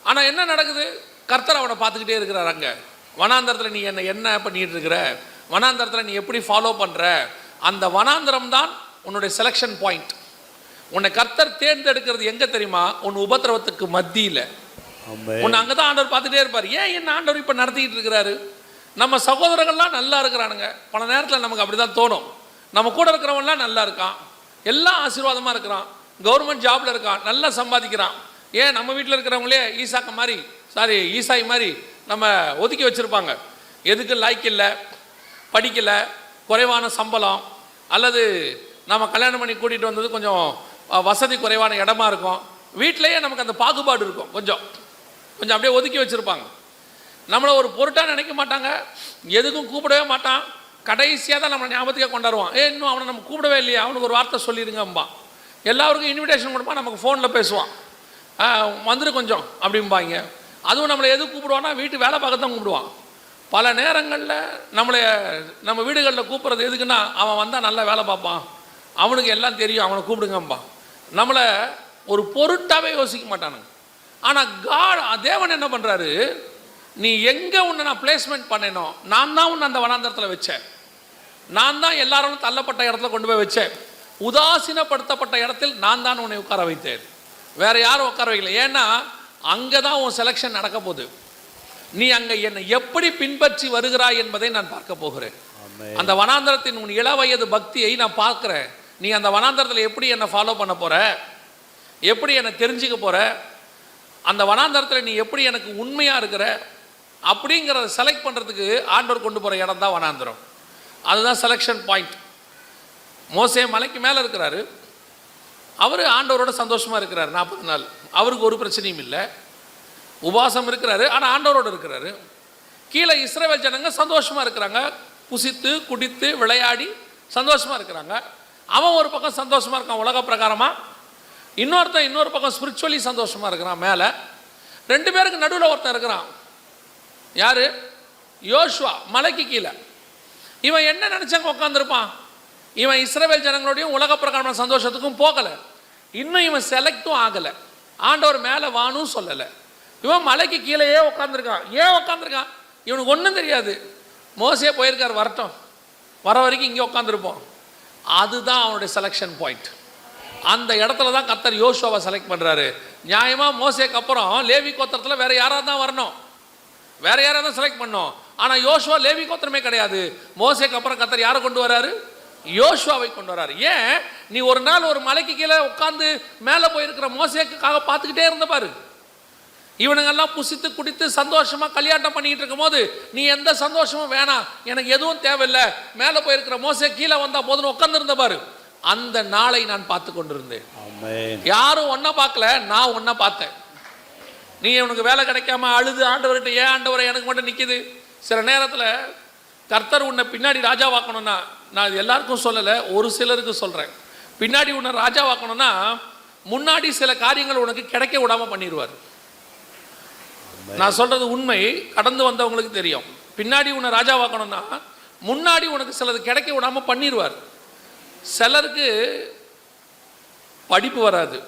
ஆனால் என்ன நடக்குது? கர்த்தர் அவனை பார்த்துக்கிட்டே இருக்கிறார். அங்கே வனாந்தரத்தில் நீ என்ன பண்ணிகிட்டு இருக்கிற, வனாந்தரத்தில் நீ எப்படி ஃபாலோ பண்ணுற, அந்த வனாந்தரம் தான் உன்னுடைய செலெக்ஷன் பாயிண்ட். உன்னை கர்த்தர் தேர்ந்தெடுக்கிறது எங்கே தெரியுமா? உன் உபத்திரவத்துக்கு மத்தியில். உன்னை அங்கே தான் ஆண்டவர் பார்த்துட்டே இருப்பார். ஏன் என்ன ஆண்டவர் இப்போ நடத்திக்கிட்டு இருக்கிறாரு? நம்ம சகோதரர்கள்லாம் நல்லா இருக்கிறானுங்க. பல நேரத்தில் நமக்கு அப்படி தான் தோணும். நம்ம கூட இருக்கிறவங்களாம் நல்லா இருக்கான், எல்லாம் ஆசீர்வாதமாக இருக்கிறான், கவர்மெண்ட் ஜாபில் இருக்கான், நல்லா சம்பாதிக்கிறான். ஏன் நம்ம வீட்டில் இருக்கிறவங்களே ஈசாய் மாதிரி நம்ம ஒதுக்கி வச்சுருப்பாங்க. எதுக்கு லாய்க்கு இல்லை, படிக்கலை, குறைவான சம்பளம், அல்லது நம்ம கல்யாணம் பண்ணி கூட்டிகிட்டு வந்தது கொஞ்சம் வசதி குறைவான இடமா இருக்கும். வீட்டிலையே நமக்கு அந்த பாகுபாடு இருக்கும். கொஞ்சம் அப்படியே ஒதுக்கி வச்சுருப்பாங்க. நம்மளை ஒரு பொருட்டாக நினைக்க மாட்டாங்க, எதுக்கும் கூப்பிடவே மாட்டான். கடைசியாக தான் நம்மளை ஞாபகத்துக்கே கொண்டாடுவான். இன்னும் அவனை நம்ம கூப்பிடவே இல்லையே, அவனுக்கு ஒரு வார்த்தை சொல்லிடுங்கம்பா. எல்லாருக்கும் இன்விடேஷன் கொடுப்பான், நமக்கு ஃபோனில் பேசுவான், வந்துடு கொஞ்சம் அப்படிம்பாங்க. அதுவும் நம்மளை எது கூப்பிடுவான்னா வீட்டு வேலை பார்க்க தான் கூப்பிடுவான். பல நேரங்களில் நம்ம வீடுகளில் கூப்பிட்றது எதுக்குன்னா, அவன் வந்தால் நல்லா வேலை பார்ப்பான், அவனுக்கு எல்லாம் தெரியும், அவனை கூப்பிடுங்கம்பா. நம்மளை ஒரு பொருட்டாகவே யோசிக்க மாட்டானுங்க. ஆனால் தேவன் என்ன பண்ணுறாரு? நீ எங்கே உன்னை நான் பிளேஸ்மெண்ட் பண்ணேனோ, நான் தான் உன்னை அந்த வனாந்தரத்தில் வச்சேன். நான் தான் எல்லாரும் தள்ளப்பட்ட இடத்துல கொண்டு போய் வச்சேன். உதாசீனப்படுத்தப்பட்ட இடத்தில் நான் தான் உன்னை உட்கார வைத்தேன், வேற யாரும் உட்கார வைக்கல. ஏன்னா அங்கே தான் உன் செலெக்ஷன் நடக்க போகுது. நீ அங்கே என்னை எப்படி பின்பற்றி வருகிறாய் என்பதை நான் பார்க்க போகிறேன். அந்த வனாந்தரத்தின் உன் இள வயது பக்தியை நான் பார்க்குறேன். நீ அந்த வனாந்தரத்தில் எப்படி என்னை ஃபாலோ பண்ண போகிற, எப்படி என்னை தெரிஞ்சுக்க போகிற, அந்த வனாந்தரத்தில் நீ எப்படி எனக்கு உண்மையாக இருக்கிற அப்படிங்கிறத செலக்ட் பண்ணுறதுக்கு ஆண்டவர் கொண்டு போகிற இடம் தான் வனாந்தரம். அதுதான் செலெக்ஷன் பாயிண்ட். மோசே மலைக்கு மேலே இருக்கிறாரு, அவர் ஆண்டவரோட சந்தோஷமாக இருக்கிறார் 40 நாள். அவருக்கு ஒரு பிரச்சனையும் இல்லை, உபாசம் இருக்கிறாரு, ஆனால் ஆண்டவரோடு இருக்கிறாரு. கீழே இஸ்ரவேல் ஜனங்க சந்தோஷமாக இருக்கிறாங்க, புசித்து குடித்து விளையாடி சந்தோஷமாக இருக்கிறாங்க. அவன் ஒரு பக்கம் சந்தோஷமாக இருக்கான் உலக பிரகாரமாக, இன்னொரு பக்கம் ஸ்பிரிச்சுவலி சந்தோஷமாக இருக்கிறான் மேலே. 2 பேருக்கு நடுவில் ஒருத்தன் இருக்கிறான். யார்? யோசுவா. மலைக்கு கீழே. இவன் என்ன நினச்சாங்க உட்காந்துருப்பான்? இவன் இஸ்ரவேல் ஜனங்களோடையும் உலக பிரகாரமான சந்தோஷத்துக்கும் போகலை, இன்னும் இவன் செலக்டும் ஆகலை, ஆண்டவர் மேலே வானும் சொல்லலை. இவன் மலைக்கு கீழேயே உட்காந்துருக்கான். ஏன் உட்காந்துருக்கான்? இவனுக்கு ஒன்றும் தெரியாது. மோசே போயிருக்கார், வரட்டும், வர வரைக்கும் இங்கே உட்காந்துருப்போம். அதுதான் அவனுடைய செலெக்ஷன் பாயிண்ட். அந்த இடத்துல தான் கர்த்தர் யோசுவாவை செலக்ட் பண்ணுறாரு. நியாயமாக மோசேக்கு அப்புறம் லேவி கோத்திரத்தில் வேறு யாராவது தான் வரணும், வேறு யாராவது தான் செலக்ட் பண்ணோம். ஆனால் யோசுவா லேவி கோத்திரமே கிடையாது. மோசேக்கு அப்புறம் கர்த்தர் யாரை கொண்டு வராரு? யோசுவாவை கொண்டு வராரு. ஏன்? நீ ஒரு நாள் ஒரு மலைக்கு கீழே உட்காந்து மேலே போயிருக்கிற மோசேக்காக பார்த்துக்கிட்டே இருந்த பாரு. இவனுங்கெல்லாம் புசித்து குடித்து சந்தோஷமாக கல்யாணம் பண்ணிக்கிட்டு இருக்கும் போது நீ எந்த சந்தோஷமும் வேணாம், எனக்கு எதுவும் தேவையில்லை, மேலே போயிருக்கிற மோசே கீழே வந்தால் போதுன்னு உட்காந்துருந்த பாரு. அந்த நாளை நான் பார்த்து கொண்டிருந்தேன். யாரும் ஒன்றை பார்க்கல, நான் ஒன்றை பார்த்தேன். நீ உனக்கு வேலை கிடைக்காம அழுது ஆண்டவர்கிட்ட, ஏன் ஆண்டவரை எனக்கு மட்டும் நிற்கிது? சில நேரத்தில் கர்த்தர் உன்னை பின்னாடி ராஜாவாக்கணும்னா, நான் எல்லாருக்கும் சொல்லலை, ஒரு சிலருக்கு சொல்கிறேன், பின்னாடி உன்னை ராஜாவாக்கணும்னா முன்னாடி சில காரியங்கள் உனக்கு கிடைக்க விடாமல் பண்ணிடுவார். நான் சொல்கிறது உண்மை, கடந்து வந்தவங்களுக்கு தெரியும். பின்னாடி உன்னை ராஜாவாக்கணும்னா முன்னாடி உனக்கு சிலது கிடைக்க விடாமல் பண்ணிடுவார். சிலருக்கு படிப்பு வராது,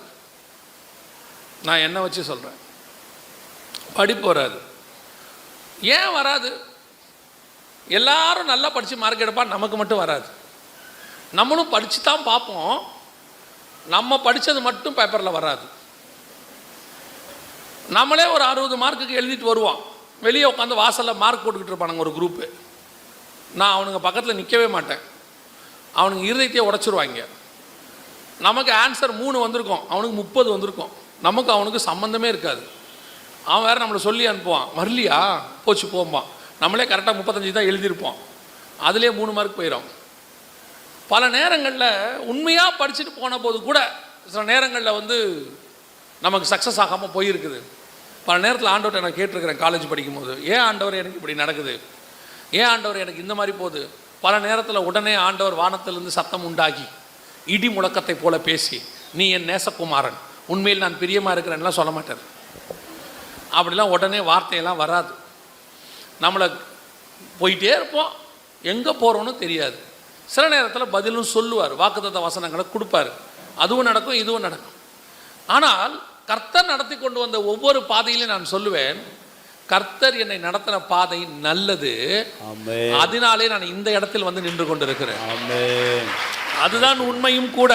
நான் என்ன வச்சு சொல்கிறேன், படிப்பு வராது. ஏன் வராது? எல்லாரும் நல்லா படித்து மார்க் எடுப்பான், நமக்கு மட்டும் வராது. நம்மளும் படித்து தான் பார்ப்போம், நம்ம படித்தது மட்டும் பேப்பரில் வராது. நம்மளே ஒரு 60 மார்க்குக்கு எழுதிட்டு வருவோம், வெளியே உட்காந்து வாசலில் மார்க் போட்டுக்கிட்டு இருப்பானுங்க ஒரு குரூப்பு. நான் அவனுங்க பக்கத்தில் நிற்கவே மாட்டேன், அவனுங்க இருதயத்தையே உடச்சிருவாங்க. நமக்கு ஆன்சர் 3 வந்திருக்கும், அவனுக்கு 30 வந்திருக்கும், நமக்கு அவனுக்கு சம்மந்தமே இருக்காது. அவன் வேறு நம்மளை சொல்லி அனுப்புவான், வரலையா போச்சு போம்பான். நம்மளே கரெக்டாக 35 தான் எழுதியிருப்போம், அதுலேயே 3 மார்க் போயிடும். பல நேரங்களில் உண்மையாக படிச்சுட்டு போன போது கூட சில நேரங்களில் நமக்கு சக்ஸஸ் ஆகாமல் போயிருக்குது. பல நேரத்தில் ஆண்டவர்கிட்ட நான் கேட்டிருக்கிறேன், காலேஜ் படிக்கும்போது, ஏன் ஆண்டவர் எனக்கு இப்படி நடக்குது, ஏன் ஆண்டவர் எனக்கு இந்த மாதிரி போகுது. பல நேரத்தில் உடனே ஆண்டவர் வானத்திலிருந்து சத்தம் உண்டாகி இடி முழக்கத்தை போல பேசி, நீ என் நேசகுமாரன், உண்மையில் நான் பிரியமாக இருக்கிறேன்லாம் சொல்ல மாட்டார். அப்படிலாம் உடனே வார்த்தையெல்லாம் வராது. நம்மளை போயிட்டே இருப்போம், எங்கே போகிறோன்னு தெரியாது. சில நேரத்தில் பதிலும் சொல்லுவார், வாக்குத்தத்த வசனங்களை கொடுப்பார். அதுவும் நடக்கும், இதுவும் நடக்கும். ஆனால் கர்த்தர் நடத்தி கொண்டு வந்த ஒவ்வொரு பாதையிலும் நான் சொல்லுவேன், கர்த்தர் என்னை நடத்தின பாதை நல்லது, அதனாலே நான் இந்த இடத்தில் வந்து நின்று கொண்டிருக்கிறேன். அதுதான் உண்மையும் கூட.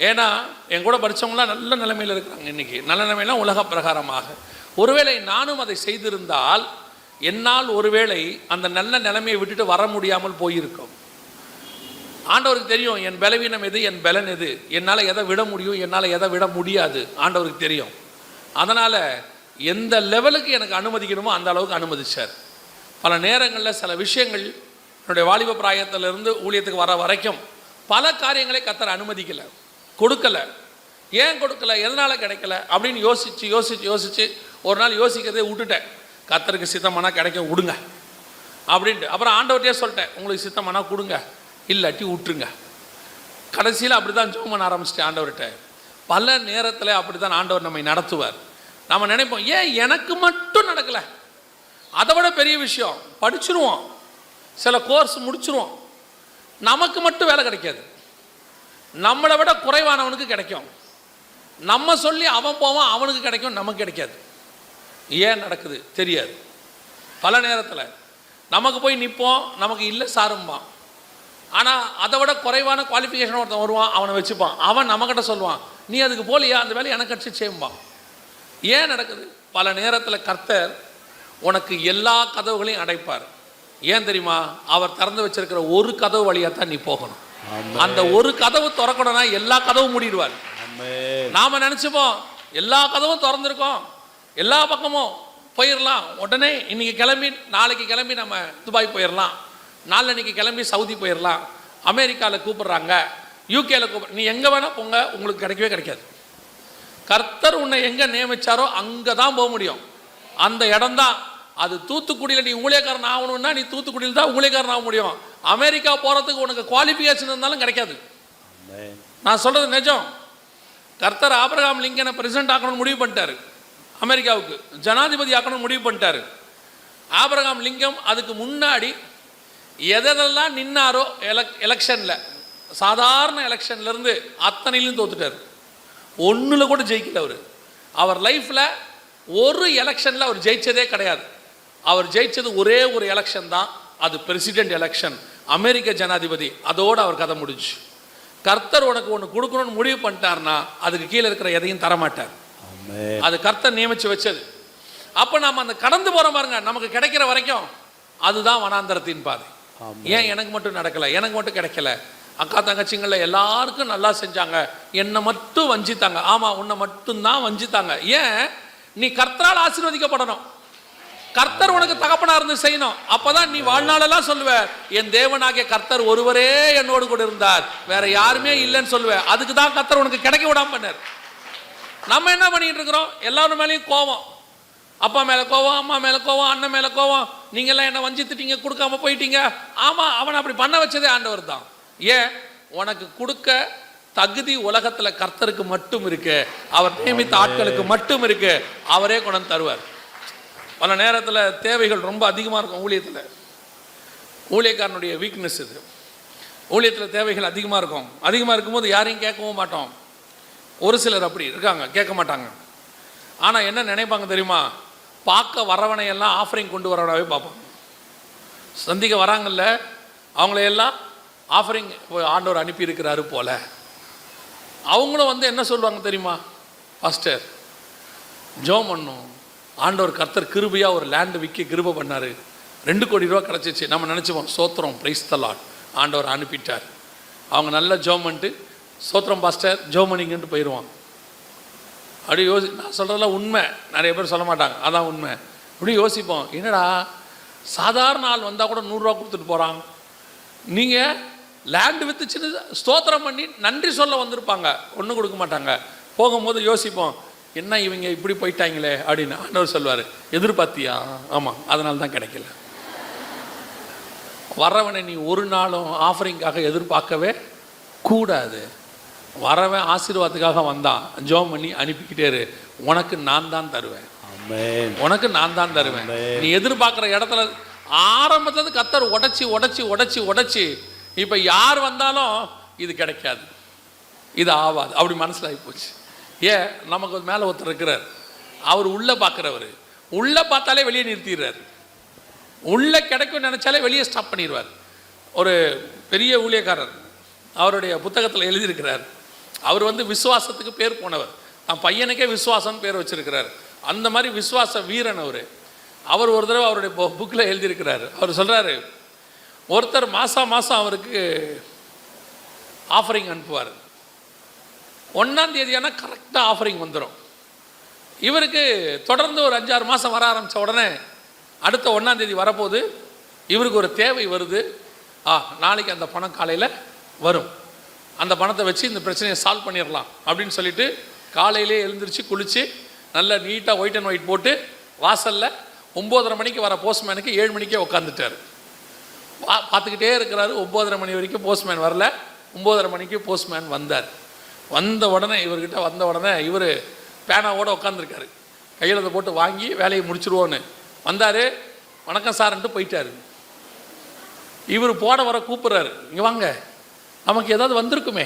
ஏன்னா என் கூட படித்தவங்களாம் நல்ல நிலைமையில் இருக்கிறாங்க. இன்றைக்கி நல்ல நிலைமையெல்லாம் உலக பிரகாரமாக. ஒருவேளை நானும் அதை செய்திருந்தால் என்னால் ஒருவேளை அந்த நல்ல நிலைமையை விட்டுட்டு வர முடியாமல் போயிருக்கும். ஆண்டவருக்கு தெரியும் என் பலவீனம் எது, என் பலன் எது, என்னால் எதை விட முடியும், என்னால் எதை விட முடியாது ஆண்டவருக்கு தெரியும். அதனால் எந்த லெவலுக்கு எனக்கு அனுமதிக்கணுமோ அந்த அளவுக்கு அனுமதிச்சார். பல நேரங்களில் சில விஷயங்கள் என்னுடைய வாலிப பிராயத்திலிருந்து ஊழியத்துக்கு வர வரைக்கும் பல காரியங்களை கர்த்தர் அனுமதிக்கலை, கொடுக்கலை. ஏன் கொடுக்கல, எதனால் கிடைக்கல அப்படின்னு யோசித்து ஒரு நாள் யோசிக்கிறதே விட்டுட்டேன். கர்த்தருக்கு சித்தமானா கிடைக்கும், விடுங்க அப்படின்ட்டு. அப்புறம் ஆண்டவர்கிட்டே சொல்லிட்டேன், உங்களுக்கு சித்தமானா கொடுங்க, இல்லாட்டி விட்டுருங்க. கடைசியில் அப்படி தான் ஜெபம் பண்ண ஆரம்பிச்சிட்டேன் ஆண்டவர்கிட்ட. பல நேரத்தில் அப்படி தான் ஆண்டவர் நம்மை நடத்துவார். நம்ம நினைப்போம், ஏன் எனக்கு மட்டும் நடக்கலை? அதை விட பெரிய விஷயம், படிச்சிருவோம், சில கோர்ஸ் முடிச்சிருவோம், நமக்கு மட்டும் வேலை கிடைக்காது. நம்மளை விட குறைவானவனுக்கு கிடைக்கும். நம்ம சொல்லி அவன் போவான், அவனுக்கு கிடைக்கும், நமக்கு கிடைக்காது. ஏன் நடக்குது தெரியாது. பல நேரத்தில் நமக்கு போய் நிற்போம், நமக்கு இல்லை சாரும்பான். ஆனால் அதை விட குறைவான குவாலிஃபிகேஷன் ஒருத்தன் வருவான், அவனை வச்சுப்பான். அவன் நம்மக்கிட்ட சொல்லுவான், நீ அதுக்கு போலியா, அந்த வேலை எனக்கு கிடச்சி செய்யும்பான். ஏன் நடக்குது? பல நேரத்தில் கர்த்தர் உனக்கு எல்லா கதவுகளையும் அடைப்பார். ஏன் தெரியுமா? அவர் திறந்து வச்சிருக்கிற ஒரு கதவு வழியாக தான் நீ போகணும். அந்த ஒரு கதவு திறக்கணும்னா எல்லா கதவும் மூடிடுவார். நாம நினைச்சுப்போம் எல்லா கதவும் திறந்துருக்கோம், எல்லா பக்கமும் போயிடலாம், உடனே இன்னைக்கு கிளம்பி நாளைக்கு கிளம்பி நம்ம துபாய் போயிடலாம், நாளன்னைக்கு கிளம்பி சவுதி போயிடலாம், அமெரிக்காவில் கூப்பிடுறாங்க, யூகேல கூப்பிட்ற, நீ எங்கே வேணால் போங்க, உங்களுக்கு கிடைக்கவே கிடைக்காது. கர்த்தர் உன்னை எங்கே நியமிச்சாரோ அங்கே தான் போக முடியும். அந்த இடம் தான் அது. தூத்துக்குடியில் நீ ஊழியக்காரன் ஆகணும்னா நீ தூத்துக்குடியில் தான் ஊழியக்காரன் ஆக முடியும். அமெரிக்கா போகிறதுக்கு உனக்கு குவாலிஃபிகேஷன் இருந்தாலும் கிடைக்காது. நான் சொல்கிறது நிஜம். கர்த்தர் ஆபிரகாம் லிங்கனை பிரசிடென்ட் ஆக்கணும்னு முடிவு பண்ணிட்டாரு, அமெரிக்காவுக்கு ஜனாதிபதி ஆக்கணும்னு முடிவு பண்ணிட்டாரு. ஆபிரகாம் லிங்கம் அதுக்கு முன்னாடி எதெல்லாம் நின்னாரோ எலெக்ஷனில், சாதாரண எலெக்ஷன்லேருந்து அத்தனையிலும் தோத்துட்டார். ஒன்றில் கூட ஜெயிக்கல அவர். அவர் லைஃப்பில் ஒரு எலெக்ஷனில் அவர் ஜெயிச்சதே கிடையாது. அவர் ஜெயிச்சது ஒரே ஒரு எலெக்ஷன் தான், அது பிரசிடென்ட் எலெக்ஷன், அமெரிக்க ஜனாதிபதி. அதோடு அவர் கதை முடிஞ்சு. கர்த்தர் உனக்கு ஒன்று கொடுக்கணும்னு முடிவு பண்ணிட்டார்னா அதுக்கு கீழே இருக்கிற எதையும் தரமாட்டார். அது கர்த்தர் நியமித்து வச்சது. அப்போ நாம் அந்த கடந்து போகிற பாருங்க, நமக்கு கிடைக்கிற வரைக்கும் அதுதான் வனாந்தரத்தின் பாதை. ஏன் எனக்கு மட்டும் நடக்கலை, எனக்கு மட்டும் கிடைக்கல, அக்கா தங்கச்சிங்களில் எல்லாருக்கும் நல்லா செஞ்சாங்க, என்னை மட்டும் வஞ்சித்தாங்க. ஆமாம், உன்னை மட்டும்தான் வஞ்சித்தாங்க. ஏன்? நீ கர்த்தரால் ஆசீர்வதிக்கப்படணும், கர்த்தர் உனக்கு தகப்பனா இருந்து செய்யணும். அப்பதான் நீ வாழ்நாளெல்லாம் சொல்லுவ, என் தேவனாகிய கர்த்தர் ஒருவரே என்னோடு கூட இருந்தார், வேற யாருமே இல்லைன்னு சொல்லுவ. அதுக்கு தான் கர்த்தர் உனக்கு கிடைக்க விடாம பண்ணார். நம்ம என்ன பண்ணிட்டு இருக்கிறோம்? எல்லாரும் மேலேயும் கோவம், அப்பா மேல கோவம், அம்மா மேல கோவம், அண்ணன் மேல கோவம், நீங்க எல்லாம் என்ன வஞ்சித்துட்டீங்க, கொடுக்காம போயிட்டீங்க. ஆமா, அவனை அப்படி பண்ண வச்சதே ஆண்டவர் தான். ஏன்? உனக்கு கொடுக்க தகுதி உலகத்துல கர்த்தருக்கு மட்டும் இருக்கு, அவர் நியமித்த ஆட்களுக்கு மட்டும் இருக்கு, அவரே கொண்டு தருவார். பல நேரத்தில் தேவைகள் ரொம்ப அதிகமாக இருக்கும் ஊழியத்தில். ஊழியக்காரனுடைய வீக்னஸ் இது. ஊழியத்தில் தேவைகள் அதிகமாக இருக்கும். அதிகமாக இருக்கும்போது யாரையும் கேட்கவும் மாட்டோம். ஒரு சிலர் அப்படி இருக்காங்க, கேட்க மாட்டாங்க. ஆனால் என்ன நினைப்பாங்க தெரியுமா? பார்க்க வரவனையெல்லாம் ஆஃபரிங் கொண்டு வரவனாவே பார்ப்பாங்க. சந்திக்க வராங்கல்ல, அவங்களையெல்லாம் ஆஃபரிங் ஆண்டவர் அனுப்பியிருக்கிறாரு போல. அவங்களும் என்ன சொல்லுவாங்க தெரியுமா? பாஸ்டர் ஜெபம் பண்ணும், ஆண்டவர் கர்த்தர் கிருபையாக ஒரு லேண்டு விற்க கிருபை பண்ணார், 2 கோடி ரூபா கிடச்சிச்சு. நம்ம நினச்சிப்போம் சோத்திரம், பிரைஸ் தி லார்ட், ஆண்டவர் அனுப்பிட்டார். அவங்க நல்ல ஜெபம் பண்ணிட்டு சோத்திரம் பாஸ்டர் ஜெபம் பண்ணிங்கன்ட்டு போயிடுவான். அப்படி நான் சொல்கிறதெல்லாம் உண்மை, நிறைய பேர் சொல்ல மாட்டாங்க, அதான் உண்மை. இப்படி யோசிப்போம், என்னடா சாதாரண ஆள் வந்தால் கூட 100 ரூபா கொடுத்துட்டு போகிறாங்க, நீங்கள் லேண்டு விற்றுச்சுன்னு ஸ்தோத்திரம் பண்ணி நன்றி சொல்ல வந்திருப்பாங்க, ஒன்றும் கொடுக்க மாட்டாங்க. போகும்போது யோசிப்போம், என்ன இவங்க இப்படி போயிட்டாங்களே அப்படின்னு. ஆண்டவர் சொல்வார், எதிர்பார்த்தியா? ஆமாம், அதனால தான் கிடைக்கல. வரவனை நீ ஒரு நாளும் ஆஃபரிங்காக எதிர்பார்க்கவே கூடாது. வரவன் ஆசீர்வாதத்துக்காக வந்தான், ஜெபம் பண்ணி அனுப்பிக்கிட்டே இரு. உனக்கு நான் தான் தருவேன், ஆமென். உனக்கு நான் தான் தருவேன். நீ எதிர்பார்க்குற இடத்துல ஆரம்பத்துலேருந்து கர்த்தர் உடைச்சி உடைச்சி உடைச்சி உடைச்சி இப்போ யார் வந்தாலும் இது கிடைக்காது, இது ஆகாது, அப்படி மனசில் ஆகி போச்சு. ஏன், நமக்கு மேலே ஒருத்தர் இருக்கிறார், அவர் உள்ளே பார்க்குறவர், உள்ளே பார்த்தாலே வெளியே நிறுத்திடுறார், உள்ளே கிடைக்கும்னு நினச்சாலே வெளியே ஸ்டாப் பண்ணிடுவார். ஒரு பெரிய ஊழியக்காரர் அவருடைய புத்தகத்தில் எழுதியிருக்கிறார். அவர் விசுவாசத்துக்கு பேர் போனவர், தன் பையனுக்கே விசுவாசம்னு பேர் வச்சிருக்கிறார். அந்த மாதிரி விசுவாச வீரன் அவர் ஒரு தடவை அவருடைய புக்கில் எழுதியிருக்கிறார். அவர் சொல்கிறாரு, ஒருத்தர் மாதம் அவருக்கு ஆஃபரிங் அனுப்புவார். 1ஆம் தேதியான கரெக்டாக ஆஃபரிங் வந்துடும். இவருக்கு தொடர்ந்து ஒரு 5-6 மாதம் வர ஆரம்பித்த உடனே அடுத்த 1ஆம் தேதி வரப்போது இவருக்கு ஒரு தேவை வருது. நாளைக்கு அந்த பணம் காலையில் வரும், அந்த பணத்தை வச்சு இந்த பிரச்சனையை சால்வ் பண்ணிடலாம் அப்படின்னு சொல்லிட்டு காலையிலே எழுந்திரிச்சு குளித்து நல்லா நீட்டாக ஒயிட் அண்ட் ஒயிட் போட்டு வாசலில் 9:30 மணிக்கு வர போஸ்ட்மேனுக்கு 7 மணிக்கே உட்காந்துட்டார். பார்த்துக்கிட்டே இருக்கிறாரு. 9:30 மணி வரைக்கும் போஸ்ட்மேன் வரல. 9:30 மணிக்கு போஸ்ட்மேன் வந்தார். வந்த உடனே இவர்கிட்ட வந்த உடனே இவர் பேனாவோடு உட்காந்துருக்காரு. கையெழுத்தை போட்டு வாங்கி வேலையை முடிச்சிருவோன்னு வந்தார். வணக்கம் சார்ன்ட்டு போயிட்டார். இவர் போட வர கூப்பிட்றாரு, இங்கே வாங்க, நமக்கு ஏதாவது வந்திருக்குமே.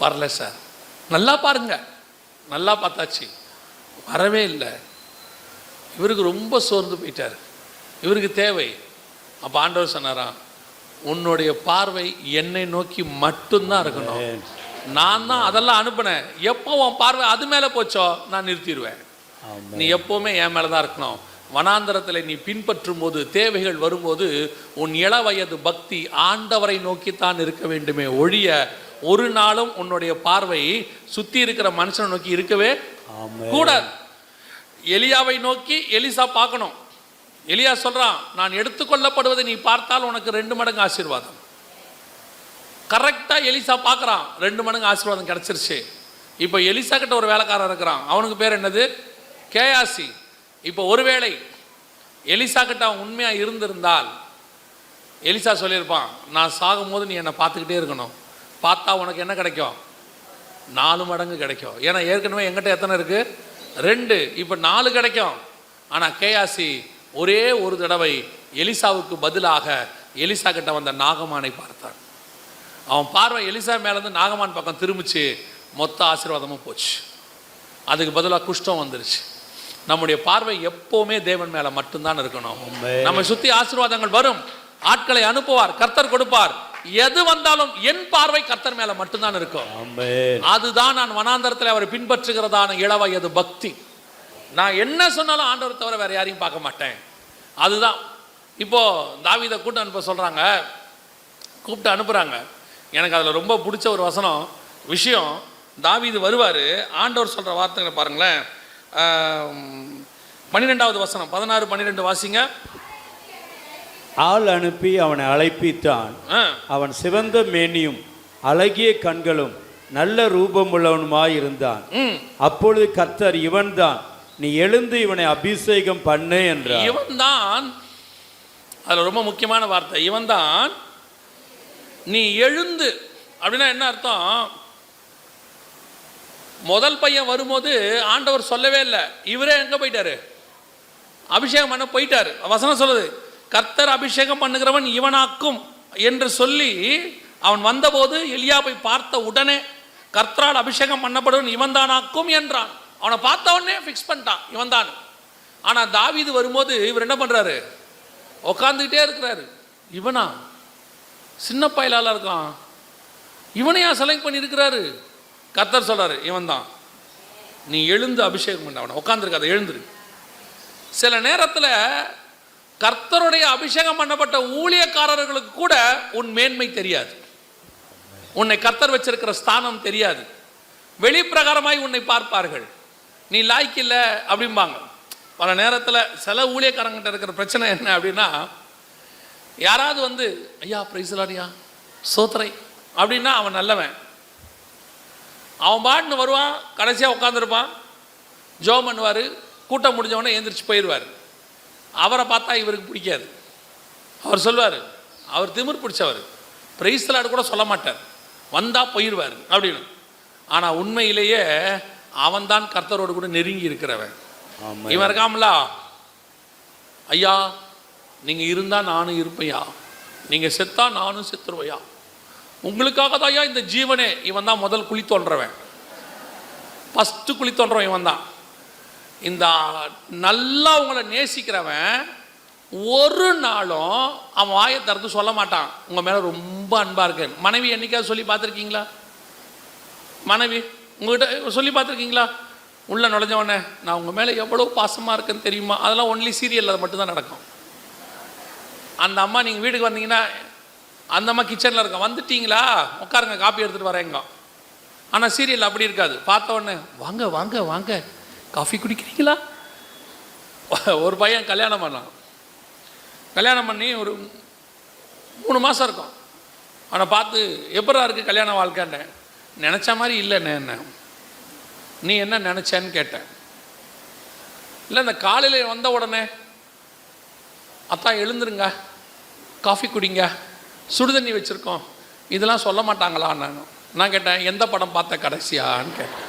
வரல சார். நல்லா பாருங்க. நல்லா பார்த்தாச்சு, வரவே இல்லை. இவருக்கு ரொம்ப சோர்ந்து போயிட்டார். இவருக்கு தேவை. அப்போ ஆண்டவர் சொன்னாராம், உன்னுடைய பார்வை என்னை நோக்கி மட்டும்தான் இருக்கணும், நான் தான் அதெல்லாம் அனுப்பினேன். எப்போ உன் பார்வை அது மேலே போச்சோ நான் நிறுத்திடுவேன். நீ எப்போவுமே என் மேலே தான் இருக்கணும். வனாந்தரத்தில் நீ பின்பற்றும் போது, தேவைகள் வரும்போது உன் இள வயது பக்தி ஆண்டவரை நோக்கித்தான் இருக்க வேண்டுமே ஒழிய ஒரு நாளும் உன்னுடைய பார்வை சுற்றி இருக்கிற மனுஷனை நோக்கி இருக்கவே கூடாது. எலியாவை நோக்கி எலிசா பார்க்கணும். எலியா சொல்கிறான், நான் எடுத்துக்கொள்ளப்படுவதை நீ பார்த்தால் உனக்கு 2 மடங்கு ஆசீர்வாதம். கரெக்டாக எலிசா பார்க்குறான், 2 மடங்கு ஆசீர்வாதம் கிடச்சிருச்சு. இப்போ எலிசா கிட்ட ஒரு வேலைக்காரன் இருக்கிறான், அவனுக்கு பேர் என்னது? கேயாசி. இப்போ ஒருவேளை எலிசா கிட்ட அவன் உண்மையாக இருந்திருந்தால் எலிசா சொல்லியிருப்பான், நான் சாகும்போது நீ என்னை பார்த்துக்கிட்டே இருக்கணும், பார்த்தா உனக்கு என்ன கிடைக்கும்? 4 மடங்கு கிடைக்கும். ஏன்னா ஏற்கனவே எங்கிட்ட எத்தனை இருக்குது? 2. இப்போ 4 கிடைக்கும். ஆனால் கேயாசி ஒரே ஒரு தடவை எலிசாவுக்கு பதிலாக எலிசா கிட்ட வந்த நாகமானை பார்த்தான். அவன் பார்வை எலிசா மேலேருந்து நாகமான் பக்கம் திரும்பிச்சு, மொத்த ஆசீர்வாதமும் போச்சு. அதுக்கு பதிலாக குஷ்டம் வந்துருச்சு. நம்முடைய பார்வை எப்போவுமே தேவன் மேலே மட்டும்தான் இருக்கணும். நம்மை சுற்றி ஆசீர்வாதங்கள் வரும், ஆட்களை அனுப்புவார், கர்த்தர் கொடுப்பார். எது வந்தாலும் என் பார்வை கர்த்தர் மேலே மட்டும்தான் இருக்கும். அதுதான் நான் வனாந்தரத்தில் அவரை பின்பற்றுகிறதான இளவயது பக்தி. நான் என்ன சொன்னாலும் ஆண்டவர் தவிர வேறு யாரையும் பார்க்க மாட்டேன். அதுதான். இப்போது தாவீதை கூப்பிட்டு அனுப்ப சொல்கிறாங்க, கூப்பிட்டு அனுப்புகிறாங்க. எனக்கு அதில் ரொம்ப பிடிச்ச ஒரு விஷயம், தாவீது வருவார். ஆண்டவர் சொல்கிற வார்த்தைகளை பாருங்களேன். 12வது வசனம், 16-12 வாசிங்க. ஆள் அனுப்பி அவனை அழைப்பித்தான். அவன் சிவந்த மேனியும் அழகிய கண்களும் நல்ல ரூபமுள்ளவனுமாய் இருந்தான். அப்பொழுது கர்த்தர், இவன்தான், நீ எழுந்து இவனை அபிஷேகம் பண்ணு என்றார். இவன்தான், அதில் ரொம்ப முக்கியமான வார்த்தை, இவன்தான். நீ எழுந்து அப்படின்னா என்ன அர்த்தம்? முதல் பையன் வரும்போது ஆண்டவர் சொல்லவே இல்லை, இவரே எங்கே போயிட்டாரு? அபிஷேகம் பண்ண போயிட்டாரு. வசனம் சொல்லுது, கர்த்தர் அபிஷேகம் பண்ணுகிறவன் இவனாக்கும் என்று சொல்லி அவன் வந்தபோது எலியாவை பார்த்த உடனே கர்த்தரால் அபிஷேகம் பண்ணப்படுவன் இவன் தானாக்கும் என்றான். அவனை பார்த்த உடனே ஃபிக்ஸ் பண்ணிட்டான், இவன் தான். ஆனால் தாவீது வரும்போது இவர் என்ன பண்ணுறாரு? உட்காந்துக்கிட்டே இருக்கிறாரு. இவனா? சின்ன பயலால இருக்கான், இவனையா செலக்ட் பண்ணியிருக்கிறாரு? கர்த்தர் சொல்றாரு, இவன் தான், நீ எழுந்து அபிஷேகம் பண்ண. அவனை உட்காந்துருக்காத, எழுந்துரு. சில நேரத்தில் கர்த்தருடைய அபிஷேகம் பண்ணப்பட்ட ஊழியக்காரர்களுக்கு கூட உன் மேன்மை தெரியாது, உன்னை கர்த்தர் வச்சிருக்கிற ஸ்தானம் தெரியாது. வெளிப்பிரகாரமாய் உன்னை பார்ப்பார்கள், நீ லாய்க்கு இல்லை அப்படிம்பாங்க. பல நேரத்தில் சில ஊழியக்காரங்கிட்ட இருக்கிற பிரச்சனை என்ன அப்படின்னா, யாராவது ஐயா பிரைஸ்லாடியா சோத்திரை அப்படின்னா அவன் நல்லவன். அவன் பாட்டுன்னு வருவான், கடைசியாக உட்காந்துருப்பான், ஜோம் பண்ணுவார், கூட்டம் முடிஞ்சவொடனே எழுந்திரிச்சு போயிடுவார். அவரை பார்த்தா இவருக்கு பிடிக்காது. அவர் சொல்வார், அவர் திமிர் பிடிச்சவர், பிரைஸ்லாடு கூட சொல்ல மாட்டார். வந்தால் போயிடுவார் அப்படின்னு. ஆனால் உண்மையிலேயே அவன்தான் கர்த்தரோடு கூட நெருங்கி இருக்கிறவன். இவன் இருக்காமலா, ஐயா நீங்கள் இருந்தால் நானும் இருப்பையா, நீங்கள் செத்தா நானும் செத்துருவையா, உங்களுக்காக தான் ஐயா இந்த ஜீவனே. இவன் தான் முதல் குழி தோன்றவன், ஃபஸ்ட்டு குழி தோன்றவன் இவன் தான். இந்த நல்லா உங்களை நேசிக்கிறவன் ஒரு நாளும் அவன் வாயை திறந்து சொல்ல மாட்டான் உங்கள் மேலே ரொம்ப அன்பாக இருக்கேன். மனைவி என்னைக்காவது சொல்லி பார்த்துருக்கீங்களா? மனைவி உங்கள்கிட்ட சொல்லி பார்த்துருக்கீங்களா? உள்ளே நுழைஞ்சவொடனே நான் உங்கள் மேலே எவ்வளோ பாசமாக இருக்கேன்னு தெரியுமா? அதெல்லாம் ஒன்லி சீரியலில் அது மட்டும்தான் நடக்கும். அந்த அம்மா நீங்கள் வீட்டுக்கு வந்தீங்கன்னா அந்த அம்மா கிச்சனில் இருக்கோம், வந்துட்டீங்களா உட்காருங்க காப்பி எடுத்துகிட்டு வரேங்க. ஆனால் சீரியல் அப்படி இருக்காது. பார்த்த உடனே வாங்க வாங்க வாங்க காஃபி குடிக்கிறீங்களா? ஒரு பையன் கல்யாணம் பண்ணான். கல்யாணம் பண்ணி ஒரு 3 மாதம் இருக்கும். அவனை பார்த்து எப்படா இருக்குது கல்யாண வாழ்க்கைன்னு. நினச்ச மாதிரி இல்லைண்ணே. என்ன நீ என்ன நினச்சேன்னு கேட்டேன். இல்லை இந்த காலையில் வந்த உடனே அத்தா எழுந்துருங்க காஃபி குடிங்க சுடுதண்ணி வச்சுருக்கோம் இதெல்லாம் சொல்ல மாட்டாங்களா? நான் கேட்டேன் எந்த படம் பார்த்த கடைசியான்னு கேட்டேன்.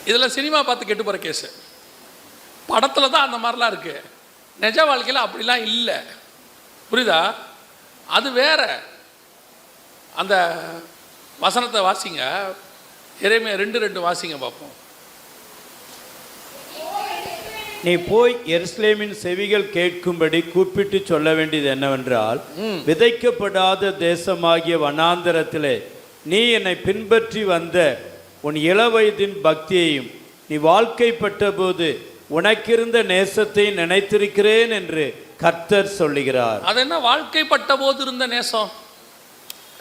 இதில் சினிமா பார்த்து கெட்டு போகிற கேஸு. படத்தில் தான் அந்த மாதிரிலாம் இருக்குது, நிஜ வாழ்க்கையில் அப்படிலாம் இல்லை. புரியுதா? அது வேற. அந்த வசனத்தை வாசிங்க, எரேமியா 2:2 வாசிங்க பார்ப்போம். நீ போய் எருசலேமின் செவிகள் கேட்கும்படி கூப்பிட்டு சொல்ல வேண்டியது என்னவென்றால், விதைக்கப்படாத தேசமாகிய வனாந்தரத்திலே நீ என்னை பின்பற்றி வந்த உன் இளவயதின் பக்தியையும் நீ வாழ்க்கைப்பட்ட போது உனக்கிருந்த நேசத்தை நினைத்திருக்கிறேன் என்று கர்த்தர் சொல்லுகிறார். அது என்ன வாழ்க்கைப்பட்ட போது இருந்த நேசம்?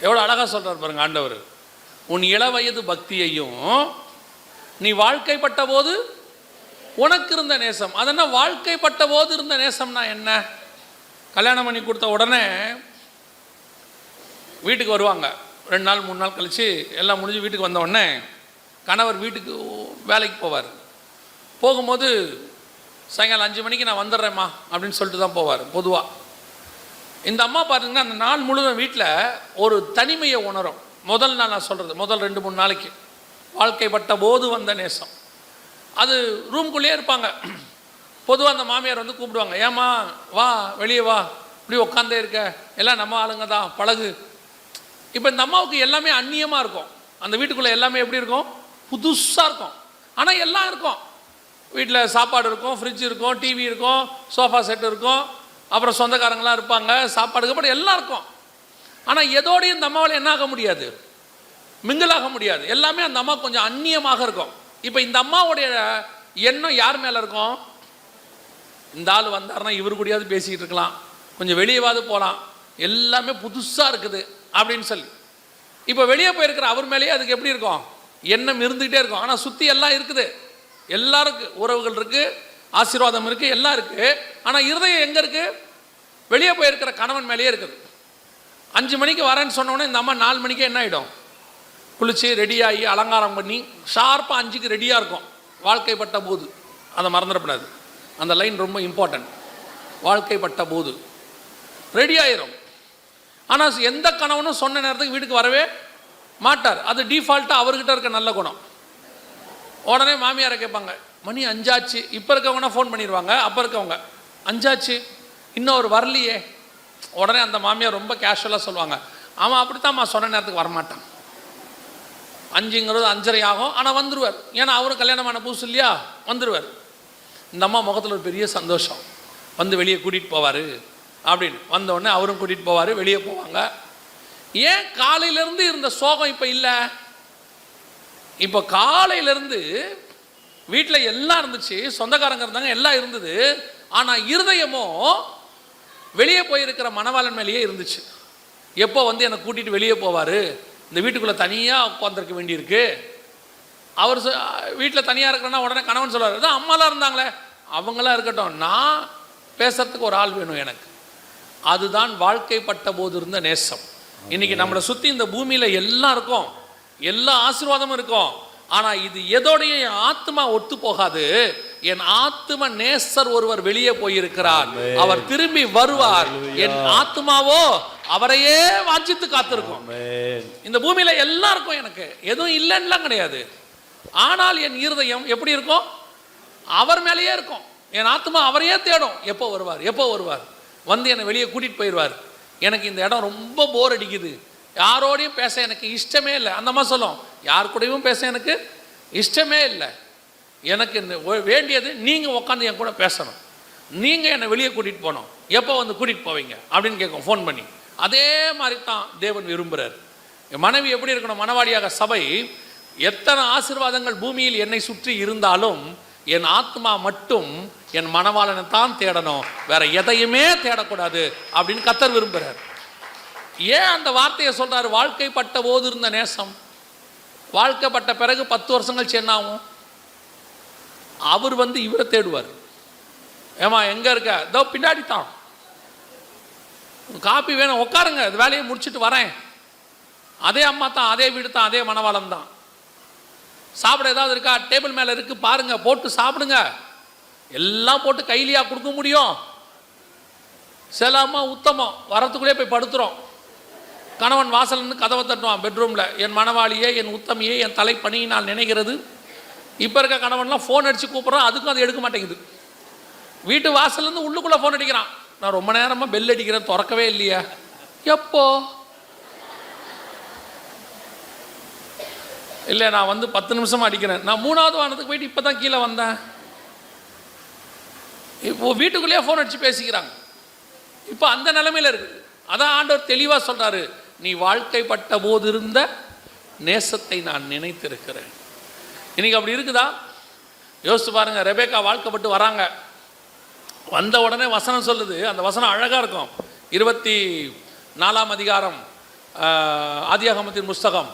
எவ்வளோ அழகாக சொல்கிறார் பாருங்க ஆண்டவர். உன் இளவயது பக்தியையும் நீ வாழ்க்கைப்பட்ட போது உனக்கு இருந்த நேசம். அது என்ன வாழ்க்கைப்பட்ட போது இருந்த நேசம்னா என்ன? கல்யாணம் பண்ணி கொடுத்த உடனே வீட்டுக்கு வருவாங்க. 2 நாள் 3 நாள் கழித்து எல்லாம் முடிஞ்சு வீட்டுக்கு வந்த உடனே கணவர் வீட்டுக்கு வேலைக்கு போவார். போகும்போது சாயங்காலம் 5 மணிக்கு நான் வந்துடுறேம்மா அப்படின்னு சொல்லிட்டு தான் போவார் பொதுவாக. இந்த அம்மா பார்த்தீங்கன்னா அந்த நாள் முழுவதும் வீட்டில் ஒரு தனிமையை உணரும். முதல் நாள் நான் சொல்கிறது, முதல் 2-3 நாளைக்கு வாழ்க்கைப்பட்ட போது வந்த நேசம். அது ரூம்குள்ளேயே இருப்பாங்க. பொதுவாக அந்த மாமியார் வந்து கூப்பிடுவாங்க, ஏம்மா வா வெளியே வா, இப்படி உட்காந்தே இருக்க, எல்லாம் நம்ம ஆளுங்க தான் பழகு. இப்போ இந்த அம்மாவுக்கு எல்லாமே அந்நியமாக இருக்கும். அந்த வீட்டுக்குள்ளே எல்லாமே எப்படி இருக்கும்? புதுசாக இருக்கும். ஆனால் எல்லாம் இருக்கும். வீட்டில் சாப்பாடு இருக்கும், ஃப்ரிட்ஜ் இருக்கும், டிவி இருக்கும், சோஃபா செட் இருக்கும், அப்புறம் சொந்தக்காரங்களாம் இருப்பாங்க, சாப்பாடுக்கு அப்புறம் எல்லாம் இருக்கும். ஆனால் எதோடையும் இந்த அம்மாவால் என்ன ஆக முடியாது? மிங்கிளாக முடியாது. எல்லாமே அந்த அம்மா கொஞ்சம் அந்நியமாக இருக்கும். இப்போ இந்த அம்மாவுடைய எண்ணம் யார் மேலே இருக்கும்? இந்த ஆள் வந்தார்னா இவர் கூடயாவது பேசிக்கிட்டு இருக்கலாம், கொஞ்சம் வெளியேவாது போகலாம், எல்லாமே புதுசாக இருக்குது அப்படின்னு சொல்லி. இப்போ வெளியே போயிருக்கிற அவர் மேலேயே அதுக்கு எப்படி இருக்கும்? எண்ணம் இருந்துக்கிட்டே இருக்கும். ஆனால் சுற்றி எல்லாம் இருக்குது, எல்லாருக்கும் உறவுகள் இருக்குது, ஆசீர்வாதம் இருக்குது, எல்லாம் இருக்குது. ஆனால் இருதயம் எங்கே இருக்குது? வெளியே போயிருக்கிற கணவன் மேலேயே இருக்குது. 5 மணிக்கு வரேன்னு சொன்னோன்னே இந்த அம்மா 4 மணிக்கே என்ன ஆகிடும்? குளித்து ரெடியாகி அலங்காரம் பண்ணி ஷார்ப்பாக 5க்கு ரெடியாக இருக்கும். வாழ்க்கைப்பட்ட போது அதை மறந்துடக்கூடாது. அந்த லைன் ரொம்ப இம்பார்ட்டன்ட். வாழ்க்கைப்பட்ட போது ரெடி ஆயிரும். ஆனால் எந்த கணவனும் சொன்ன நேரத்துக்கு வீட்டுக்கு வரவே மாட்டார். அது டிஃபால்ட்டாக அவர்கிட்ட இருக்க நல்ல குணம். உடனே மாமியாரை கேட்பாங்க, மணி 5 ஆச்சு. இப்போ இருக்கவங்கன்னா ஃபோன் பண்ணிடுவாங்க, அப்போ இருக்கவங்க 5 ஆச்சு இன்னும் அவர் வரலையே. உடனே அந்த மாமியார் ரொம்ப கேஷுவலாக சொல்லுவாங்க, அவன் அப்படித்தான்மா சொன்ன நேரத்துக்கு வரமாட்டான். 5ங்கிறது 5:30 ஆகும், ஆனால் வந்துடுவார். ஏன்னா அவரும் கல்யாணமான புதுசு இல்லையா, வந்துடுவார். இந்த அம்மா முகத்தில் ஒரு பெரிய சந்தோஷம், வந்து வெளியே கூட்டிகிட்டு போவார் அப்படின்னு. வந்தவுடனே அவரும் கூட்டிகிட்டு போவார், வெளியே போவாங்க. ஏன் காலையிலேருந்து இருந்த சோகம் இப்போ இல்லை? இப்போ காலையிலேருந்து வீட்டில் எல்லாம் இருந்துச்சு, சொந்தக்காரங்க இருந்தாங்க, எல்லாம் இருந்தது. ஆனால் இருதயமோ வெளியே போயிருக்கிற மணவாளன் மேலேயே இருந்துச்சு. எப்போ வந்து என்னை கூட்டிகிட்டு வெளியே போவார், இந்த வீட்டுக்குள்ளே தனியாக உட்காந்துருக்க வேண்டியிருக்கு. அவர் வீட்டில் தனியாக இருக்கிறன்னா உடனே கணவன் சொல்லுவார், தான் அம்மாலாம் இருந்தாங்களே அவங்களாம் இருக்கட்டும், நான் பேசுறதுக்கு ஒரு ஆள் வேணும் எனக்கு. அதுதான் வாழ்க்கைப்பட்ட போது இருந்த நேசம். இன்னைக்கு நம்மளை சுற்றி இந்த பூமியில் எல்லாம் இருக்கும், எல்லா ஆசீர்வாதமும் இருக்கும். ஆனால் இது எதோடையும் என் ஆத்மா ஒத்து போகாது. என் ஆத்ம நேசர் ஒருவர் வெளியே போயிருக்கிறார், அவர் திரும்பி வருவார். என் ஆத்மாவோ அவரையே வாஞ்சித்து காத்திருக்கும். ஆமென். இந்த பூமியில எல்லாருக்கும் எனக்கு எதுவும் இல்லைன்னுலாம் கிடையாது. ஆனால் என் இருதயம் எப்படி இருக்கும்? அவர் மேலேயே இருக்கும். என் ஆத்மா அவரையே தேடும். எப்போ வருவார், எப்போ வருவார், வந்து என்னை வெளியே கூட்டிட்டு போயிடுவார். எனக்கு இந்த இடம் ரொம்ப போர் அடிக்குது, யாரோடையும் பேச எனக்கு இஷ்டமே இல்லை. அந்த மாதிரி சொல்லும், யார் கூடயும் பேச எனக்கு இஷ்டமே இல்லை. எனக்கு இந்த வேண்டியது நீங்கள் உட்காந்து என் கூட பேசணும், நீங்கள் என்னை வெளியே கூட்டிகிட்டு போகணும், எப்போ வந்து கூட்டிகிட்டு போவீங்க அப்படின்னு கேட்கும் ஃபோன் பண்ணி. அதே மாதிரி தான் தேவன் விரும்புகிறார். என் மனைவி எப்படி இருக்கணும்? மனவாடியாக சபை எத்தனை ஆசீர்வாதங்கள் பூமியில் என்னை சுற்றி இருந்தாலும் என் ஆத்மா மட்டும் என் மனவாளனை தான் தேடணும், வேற எதையுமே தேடக்கூடாது அப்படின்னு கர்த்தர் விரும்புகிறார். ஏன் அந்த வார்த்தையை சொல்றாரு? வாழ்க்கைப்பட்ட போது இருந்த நேசம் வாழ்க்கைப்பட்ட பிறகு 10 வருஷங்கள் என்ன ஆகும்? அவர் வந்து இவரை தேடுவார். ஏமா எங்க இருக்க? இதோ பின்னாடி தான், காப்பி வேணும், உட்காருங்க, இது வேலையை முடிச்சுட்டு வரேன். அதே அம்மா தான், அதே வீடு தான், அதே மனவாளம் தான். சாப்பிட ஏதாவது இருக்கா? டேபிள் மேலே இருக்கு, பாருங்க, போட்டு சாப்பிடுங்க. எல்லாம் போட்டு கையிலையா கொடுக்க முடியும்? சில அம்மா உத்தமம், வரத்துக்குள்ளே போய் படுத்துறோம். கணவன் வாசல்னு கதவை தட்டுவான் பெட்ரூமில், என் மனவாளியே, என் உத்தமியே, என் தலை பணியினால் நினைக்கிறது. இப்போ இருக்க கணவன்லாம் ஃபோன் அடித்து கூப்பிட்றான், அதுக்கும் அது எடுக்க மாட்டேங்குது. வீட்டு வாசல்லேருந்து உள்ளுக்குள்ளே ஃபோன் அடிக்கிறான், நான் ரொம்ப நேரமாக பெல் அடிக்கிறேன், திறக்கவே இல்லையா? எப்போ? இல்லை நான் வந்து 10 நிமிஷமாக அடிக்கிறேன், நான் 3வது வானத்துக்கு போயிட்டு இப்போ தான் கீழே வந்தேன். இப்போ வீட்டுக்குள்ளேயே ஃபோன் அடித்து பேசிக்கிறாங்க. இப்போ அந்த நிலைமையில் இருக்குது. அதான் ஆண்டவர் தெளிவாக சொல்கிறாரு, நீ வாழ்க்கைப்பட்ட போது இருந்த நேசத்தை நான் நினைத்திருக்கிறேன். இன்னைக்கு அப்படி இருக்குதா? யோசிச்சு பாருங்க. ரெபேக்கா வாழ்க்கைப்பட்டு வராங்க, வந்த உடனே வசனம் சொல்லுது, அந்த வசனம் அழகாக இருக்கும். 24ஆம் அதிகாரம் ஆதியாகமத்தின் புஸ்தகம்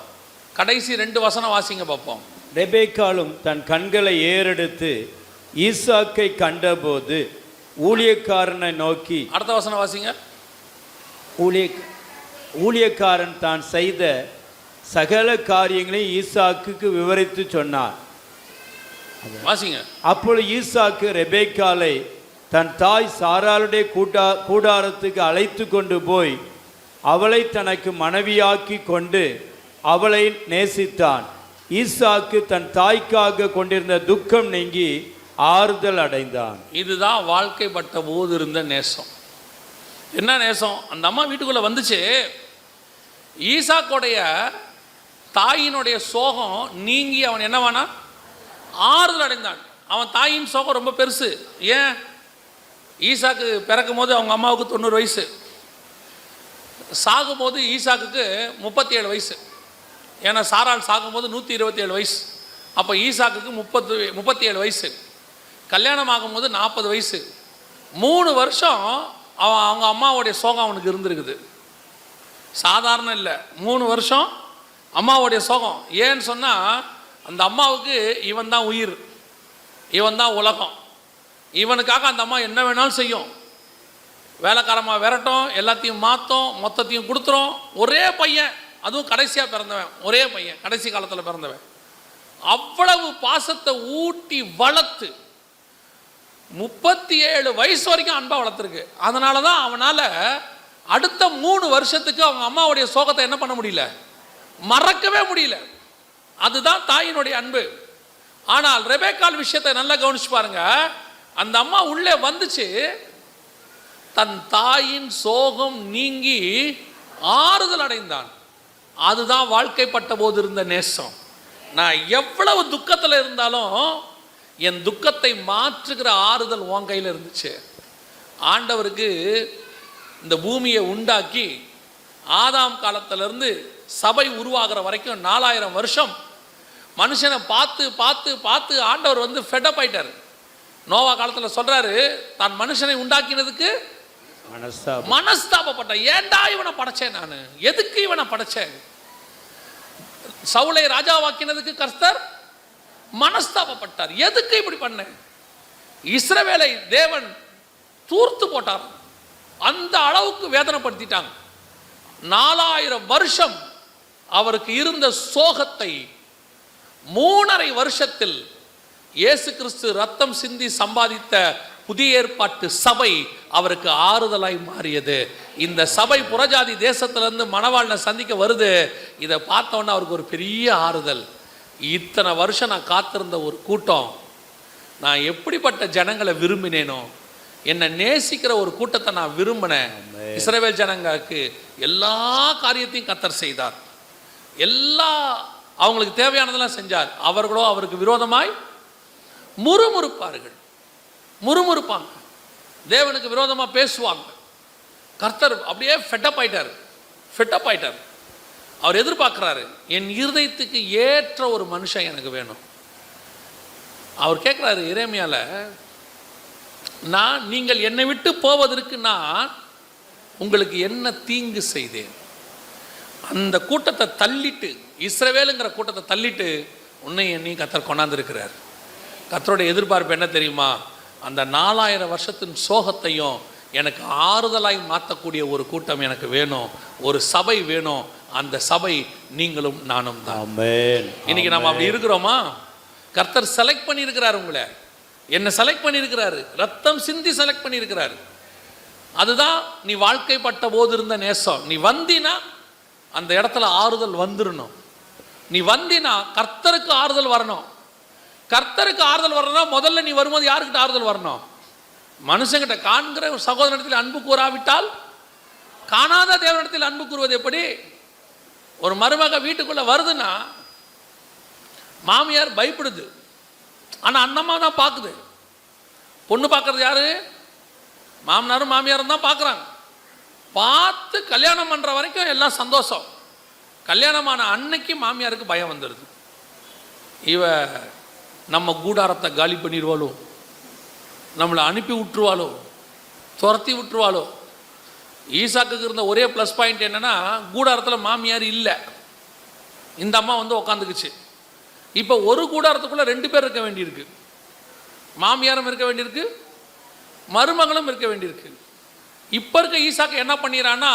கடைசி 2 வசனம் வாசிங்க பார்ப்போம். ரெபேக்காளும் தன் கண்களை ஏறெடுத்து ஈசாக்கை கண்டபோது ஊழியக்காரனை நோக்கி, அடுத்த வசனம் வாசிங்க. ஊழியக்காரன் தான் செய்த சகல காரியங்களையும் ஈசாக்குக்கு விவரித்து சொன்னார். வாசிங்க. அப்பொழுது ஈசாக்கு ரெபேக்காலை தன் தாய் சாராளுடைய கூடாரத்துக்கு அழைத்து கொண்டு போய் அவளை தனக்கு மனைவியாக்கி கொண்டு அவளை நேசித்தான். ஈசாக்கு தன் தாய்க்காக கொண்டிருந்த துக்கம் நீங்கி ஆறுதல் அடைந்தான். இதுதான் வாழ்க்கைப்பட்ட போது இருந்த நேசம். என்ன நேசம்? அந்த அம்மா வீட்டுக்குள்ளே வந்துச்சு, ஈசாக்குடைய தாயினுடைய சோகம் நீங்கி அவன் என்னவானா? ஆறுதல் அடைந்தான். அவன் தாயின் சோகம் ரொம்ப பெருசு. ஏன்? ஈசாக்கு பிறக்கும் போது அவங்க அம்மாவுக்கு 90 வயசு, சாகும்போது ஈசாக்குக்கு 37 வயசு. ஏன்னா சாராள் சாகும்போது 127 வயசு. அப்போ ஈசாக்குக்கு 37 வயசு. கல்யாணம் ஆகும்போது 40 வயசு. 3 வருஷம் அவங்க அம்மாவுடைய சோகம் அவனுக்கு இருந்திருக்குது. சாதாரண இல்லை, 3 வருஷம் அம்மாவுடைய சோகம். ஏன்னு சொன்னால் அந்த அம்மாவுக்கு இவன் தான் உயிர், இவன் தான் உலகம். இவனுக்காக அந்த அம்மா என்ன வேணாலும் செய்யும். வேலைக்காரமாக விரட்டும், எல்லாத்தையும் மாற்றும், மொத்தத்தையும் கொடுத்துரும். ஒரே பையன், அதுவும் கடைசியாக பிறந்தவன், ஒரே பையன், கடைசி காலத்தில் பிறந்தவன். அவ்வளவு பாசத்தை ஊட்டி வளர்த்து 37 வயசு வரைக்கும் அன்பா வளர்த்துருக்கு. அதனால தான் அவனால் அடுத்த 3 வருஷத்துக்கு அவங்க அம்மாவுடைய சோகத்தை என்ன பண்ண முடியல, மறக்கவே முடியல. அதுதான் தாயினுடைய அன்பு. ஆனால் ரெபேக்காள் விஷயத்தை நல்லா கவனிச்சு பாருங்க. அந்த அம்மா உள்ளே வந்துச்சு, தன் தாயின் சோகம் நீங்கி ஆறுதல் அடைந்தான். அதுதான் வாழ்க்கைப்பட்ட போது இருந்த நேசம். நான் எவ்வளவு துக்கத்தில் இருந்தாலும் என் துக்கத்தை மாற்றுகிற ஆறுதல் உன் கையில் இருந்துச்சு. ஆண்டவருக்கு இந்த பூமியை உண்டாக்கி ஆதாம் காலத்திலிருந்து சபை உருவாகிற வரைக்கும் 4000 வருஷம் மனுஷனை பார்த்து பார்த்து பார்த்து ஆண்டவர் வந்து ஃபெட்டப் ஆயிட்டார். நோவா காலத்தில் சொல்றாரு, தான் மனுஷனை உண்டாக்கினதுக்கு மனஸ்தாபப்பட்ட. ஏண்டா இவனை படைச்சேன், நான் எதுக்கு இவனை படைச்சேன்? சவுலை ராஜாவாக்கினதுக்கு கர்த்தர் மனஸ்தாபப்பட்டார். எதுக்கு இப்படி பண்ண? இஸ்ரவேலை தேவன் தூர்த்து போட்டார். அந்த அளவுக்கு வேதனைப்படுத்திட்டாங்க. 4000 வருஷம் அவருக்கு இருந்த சோகத்தை 3½ வருஷத்தில் இயேசு கிறிஸ்து ரத்தம் சிந்தி சம்பாதித்த புதிய ஏற்பாட்டு சபை அவருக்கு ஆறுதலாய் மாறியது. இந்த சபை புறஜாதி தேசத்திலிருந்து மணவாளனை சந்திக்க வருது. இதை பார்த்தோன்னா அவருக்கு ஒரு பெரிய ஆறுதல். இத்தனை வருஷம் நான் காத்திருந்த ஒரு கூட்டம், நான் எப்படிப்பட்ட ஜனங்களை விரும்பினேனோ, என்னை நேசிக்கிற ஒரு கூட்டத்தை நான் விரும்பினேன். இஸ்ரவேல் ஜனங்களுக்கு எல்லா காரியத்தையும் கர்த்தர் செய்தார், எல்லா அவங்களுக்கு தேவையானதெல்லாம் செஞ்சார். அவர்களோ அவருக்கு விரோதமாய் முறுமுறுப்பாங்க, தேவனுக்கு விரோதமாக பேசுவாங்க. கர்த்தர் அப்படியே ஃபெட்டப் ஆயிட்டார். அவர் எதிர்பார்க்குறாரு, என் இருதயத்துக்கு ஏற்ற ஒரு மனுஷன் எனக்கு வேணும். அவர் கேட்குறாரு எரேமியால, நீங்கள் என்னை விட்டு போவதற்கு நான் உங்களுக்கு என்ன தீங்கு செய்தேன்? அந்த கூட்டத்தை தள்ளிட்டு, இஸ்ரவேலுங்கிற கூட்டத்தை தள்ளிட்டு உன்னை என்னையும் கர்த்தர் கொண்டாந்துருக்கிறார். கர்த்தருடைய எதிர்பார்ப்பு என்ன தெரியுமா? அந்த 4000 வருஷத்தின் சோகத்தையும் எனக்கு ஆறுதலாய் மாற்றக்கூடிய ஒரு கூட்டம் எனக்கு வேணும், ஒரு சபை வேணும். அந்த சபை நீங்களும் நானும் தான். இன்னைக்கு நம்ம அப்படி இருக்கிறோமா? கர்த்தர் செலக்ட் பண்ணியிருக்கிறார், உங்களை என்ன செலக்ட் பண்ணியிருக்கிறாரு, ரத்தம் சிந்தி செலக்ட் பண்ணியிருக்கிறாரு. அதுதான் நீ வாழ்க்கைப்பட்ட போது இருந்த நேசம். நீ வந்தினா அந்த இடத்துல ஆறுதல் வந்துடணும். நீ வந்தினா கர்த்தருக்கு ஆறுதல் வரணும். கர்த்தருக்கு ஆறுதல் வரணும். முதல்ல நீ வரும்போது யாருக்கிட்ட ஆறுதல் வரணும்? மனுஷங்கிட்ட. காண்கிற சகோதரத்தில் அன்பு கூறாவிட்டால் காணாத தேவனிடத்தில் அன்பு கூறுவது எப்படி? ஒரு மருமக வீட்டுக்குள்ள வருதுன்னா மாமியார் பயப்படுது, ஆனால் அண்ணம்மா தான் பார்க்குது. பொண்ணு பார்க்கறது யாரு? மாமனாரும் மாமியாரும் தான் பார்க்குறாங்க. பார்த்து கல்யாணம் பண்ணுற வரைக்கும் எல்லாம் சந்தோஷம். கல்யாணமான அன்னைக்கு மாமியாருக்கு பயம் வந்துடுது. இவ நம்ம கூடாரத்தை காலி பண்ணிடுவாளோ, நம்மளை அனுப்பி விட்டுருவாளோ, துரத்தி விட்டுருவாளோ. ஈசாக்குக்கு இருந்த ஒரே ப்ளஸ் பாயிண்ட் என்னென்னா, கூடாரத்தில் மாமியார் இல்லை, இந்த அம்மா வந்து உக்காந்துக்குச்சு. இப்போ ஒரு கூடாரத்துக்குள்ளே 2 பேர் இருக்க வேண்டியிருக்கு. மாமியாரும் இருக்க வேண்டியிருக்கு, மருமகளும் இருக்க வேண்டியிருக்கு. இப்போ இருக்க ஈசாக்கு என்ன பண்ணிடுறான்னா,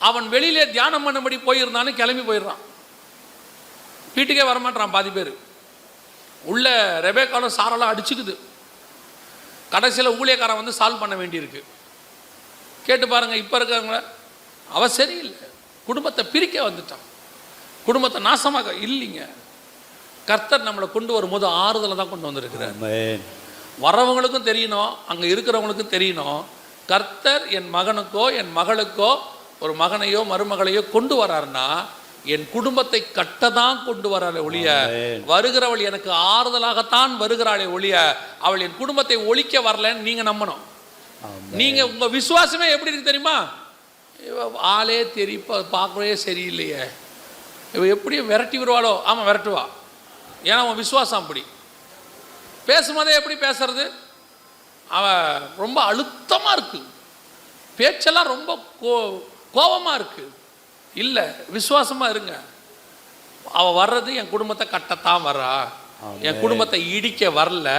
அவன் வெளியிலே தியானம் பண்ணும்படி போயிருந்தான்னு கிளம்பி போயிடுறான். வீட்டுக்கே வரமாட்டான். பாதி பேர் உள்ள ரெபேக்காலும் சாரெல்லாம் அடிச்சுக்குது. கடைசியில் ஊழியக்காரன் வந்து சால்வ் பண்ண வேண்டியிருக்கு. கேட்டு பாருங்க, இப்போ இருக்கிறவங்கள அவ சரியில்லை, குடும்பத்தை பிரிக்க வந்துட்டான், குடும்பத்தை நாசமாக இல்லைங்க. கர்த்தர் நம்மளை கொண்டு வரும்போது ஆறுதலை தான் கொண்டு வந்திருக்கிறார். வரவங்களுக்கும் தெரியணும், அங்கே இருக்கிறவங்களுக்கும் தெரியணும், கர்த்தர் என் மகனுக்கோ என் மகளுக்கோ ஒரு மகனையோ மருமகளையோ கொண்டு வராருன்னா என் குடும்பத்தை கட்டதான் கொண்டு வராளே ஒழிய, வருகிறவள் எனக்கு ஆறுதலாகத்தான் வருகிறாளே ஒழிய அவள் என் குடும்பத்தை ஒழிக்க வரலன்னு நீங்க நம்பணும். நீங்க உங்க விசுவாசமே எப்படி இருக்கு தெரியுமா? ஆளே பார்க்கவே சரியில்லையே, இவ எப்படி விரட்டி விடுவாளோ? ஆமாம் விரட்டுவா. ஏன்னா அவன் விசுவாசம் அப்படி. பேசும்போதே எப்படி பேசுறது? அவன் ரொம்ப அழுத்தமாக இருக்கு, பேச்செல்லாம் ரொம்ப கோபமாக இருக்கு. இல்லை, விசுவாசமாக இருங்க. அவள் வர்றது என் குடும்பத்தை கட்டத்தான் வர்றா, என் குடும்பத்தை இடிக்க வரல.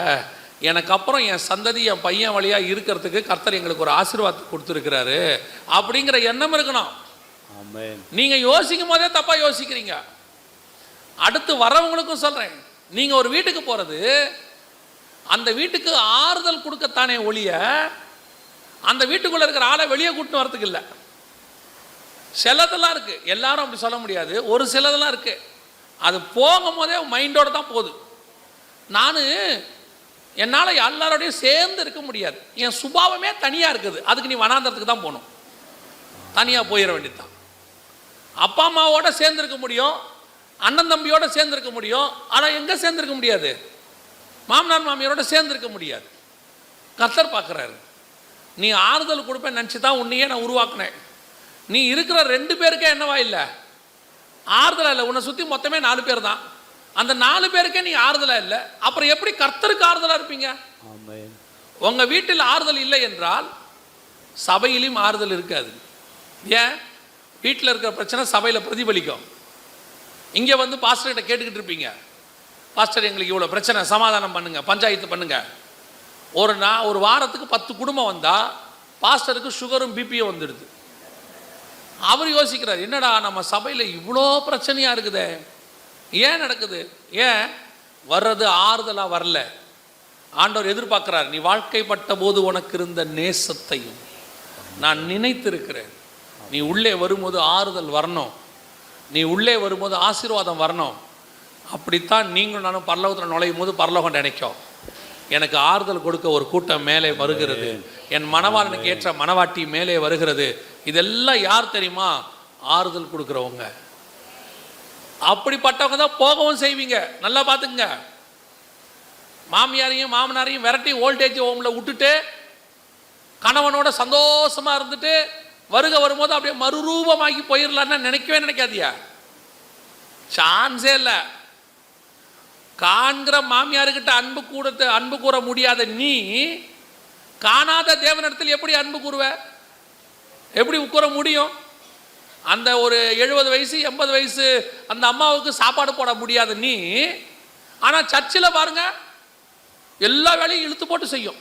எனக்கு அப்புறம் என் சந்ததி என் பையன் வழியாக இருக்கிறதுக்கு கர்த்தர் எங்களுக்கு ஒரு ஆசீர்வாதத்தை கொடுத்துருக்கிறாரு அப்படிங்கிற எண்ணம் இருக்கணும். நீங்கள் யோசிக்கும் போதே தப்பாக யோசிக்கிறீங்க. அடுத்து வரவங்களுக்கும் சொல்கிறேன், நீங்கள் ஒரு வீட்டுக்கு போகிறது அந்த வீட்டுக்கு ஆறுதல் கொடுக்கத்தானே ஒழிய அந்த வீட்டுக்குள்ளே இருக்கிற ஆளை வெளியே கூட்டின்னு வரத்துக்கு இல்லை. சிலதெல்லாம் இருக்குது, எல்லாரும் அப்படி சொல்ல முடியாது, ஒரு சிலதெல்லாம் இருக்குது. அது போகும்போதே மைண்டோடு தான் போகுது. நான் என்னால் எல்லாரோடையும் சேர்ந்து இருக்க முடியாது, என் சுபாவமே தனியாக இருக்குது. அதுக்கு நீ வனாந்தரத்துக்கு தான் போகணும், தனியாக போயிட வேண்டியது தான். அப்பா அம்மாவோட சேர்ந்துருக்க முடியும், அண்ணன் தம்பியோட சேர்ந்துருக்க முடியும், ஆனால் எங்கே சேர்ந்துருக்க முடியாது? மாமனார் மாமியாரோட சேர்ந்துருக்க முடியாது. கர்த்தர் பார்க்குறாரு, நீ ஆறுதல் கொடுப்பேன்னு நினச்சி தான் உன்னையே நான் உருவாக்குனேன். நீ இருக்கிற 2 பேருக்கே என்னவா இல்லை? ஆறுதலாக இல்லை. உன்னை சுற்றி மொத்தமே 4 பேர் தான். அந்த 4 பேருக்கே நீ ஆறுதலாக இல்லை, அப்புறம் எப்படி கர்த்தருக்கு ஆறுதலாக இருப்பீங்க? உங்கள் வீட்டில் ஆறுதல் இல்லை என்றால் சபையிலும் ஆறுதல் இருக்காது. ஏன்? வீட்டில் இருக்கிற பிரச்சனை சபையில் பிரதிபலிக்கும். இங்கே வந்து பாஸ்டர்கிட்ட கேட்டுக்கிட்டு இருப்பீங்க, பாஸ்டர் எங்களுக்கு இவ்வளோ பிரச்சனை, சமாதானம் பண்ணுங்கள், பஞ்சாயத்து பண்ணுங்கள். ஒரு வாரத்துக்கு 10 குடும்பம் வந்தால் பாஸ்டருக்கு சுகரும் பிபியும் வந்துடுது. அவர் யோசிக்கிறார், என்னடா நம்ம சபையில் இவ்வளோ பிரச்சனையாக இருக்குதே, ஏன் நடக்குது? ஏன் வர்றது? ஆறுதலாக வரல. ஆண்டவர் எதிர்பார்க்கிறார், நீ வாழ்க்கைப்பட்ட போது உனக்கு இருந்த நேசத்தையும் நான் நினைத்திருக்கிறேன். நீ உள்ளே வரும்போது ஆறுதல் வரணும், நீ உள்ளே வரும்போது ஆசீர்வாதம் வரணும். அப்படித்தான் நீங்களும் நானும் பரலோகத்தில் நுழையும் போது பரலோகம் நினைக்கும், எனக்கு ஆறுதல் கொடுக்க ஒரு கூட்டம் மேலே வருகிறது, என் மணவாளனுக்கு ஏற்ற மணவாட்டி மேலே வருகிறது. இதெல்லாம் யார் தெரியுமா? ஆறுதல் கொடுக்குறவங்க. அப்படிப்பட்டவங்க தான் போகவும் செய்வீங்க. நல்லா பார்த்துங்க, மாமியாரையும் மாமனாரையும் விரட்டி ஓல்டேஜ் ஹோமில் விட்டுட்டு கணவனோட சந்தோஷமாக இருந்துட்டு வரும்போது அப்படியே மறுரூபமாகி போயிடலான்னு நினைக்கவே நினைக்காதியா, சான்ஸே இல்லை. காண்கிற மாமியாருக்கிட்ட அன்பு கூற முடியாத நீ காணாத தேவனிடத்தில் எப்படி அன்பு கூறுவ? எப்படி கூற முடியும்? அந்த ஒரு 70 வயசு 80 வயசு அந்த அம்மாவுக்கு சாப்பாடு போட முடியாத நீ, ஆனால் சர்ச்சில் பாருங்க எல்லா வேலையும் இழுத்து போட்டு செய்யும்.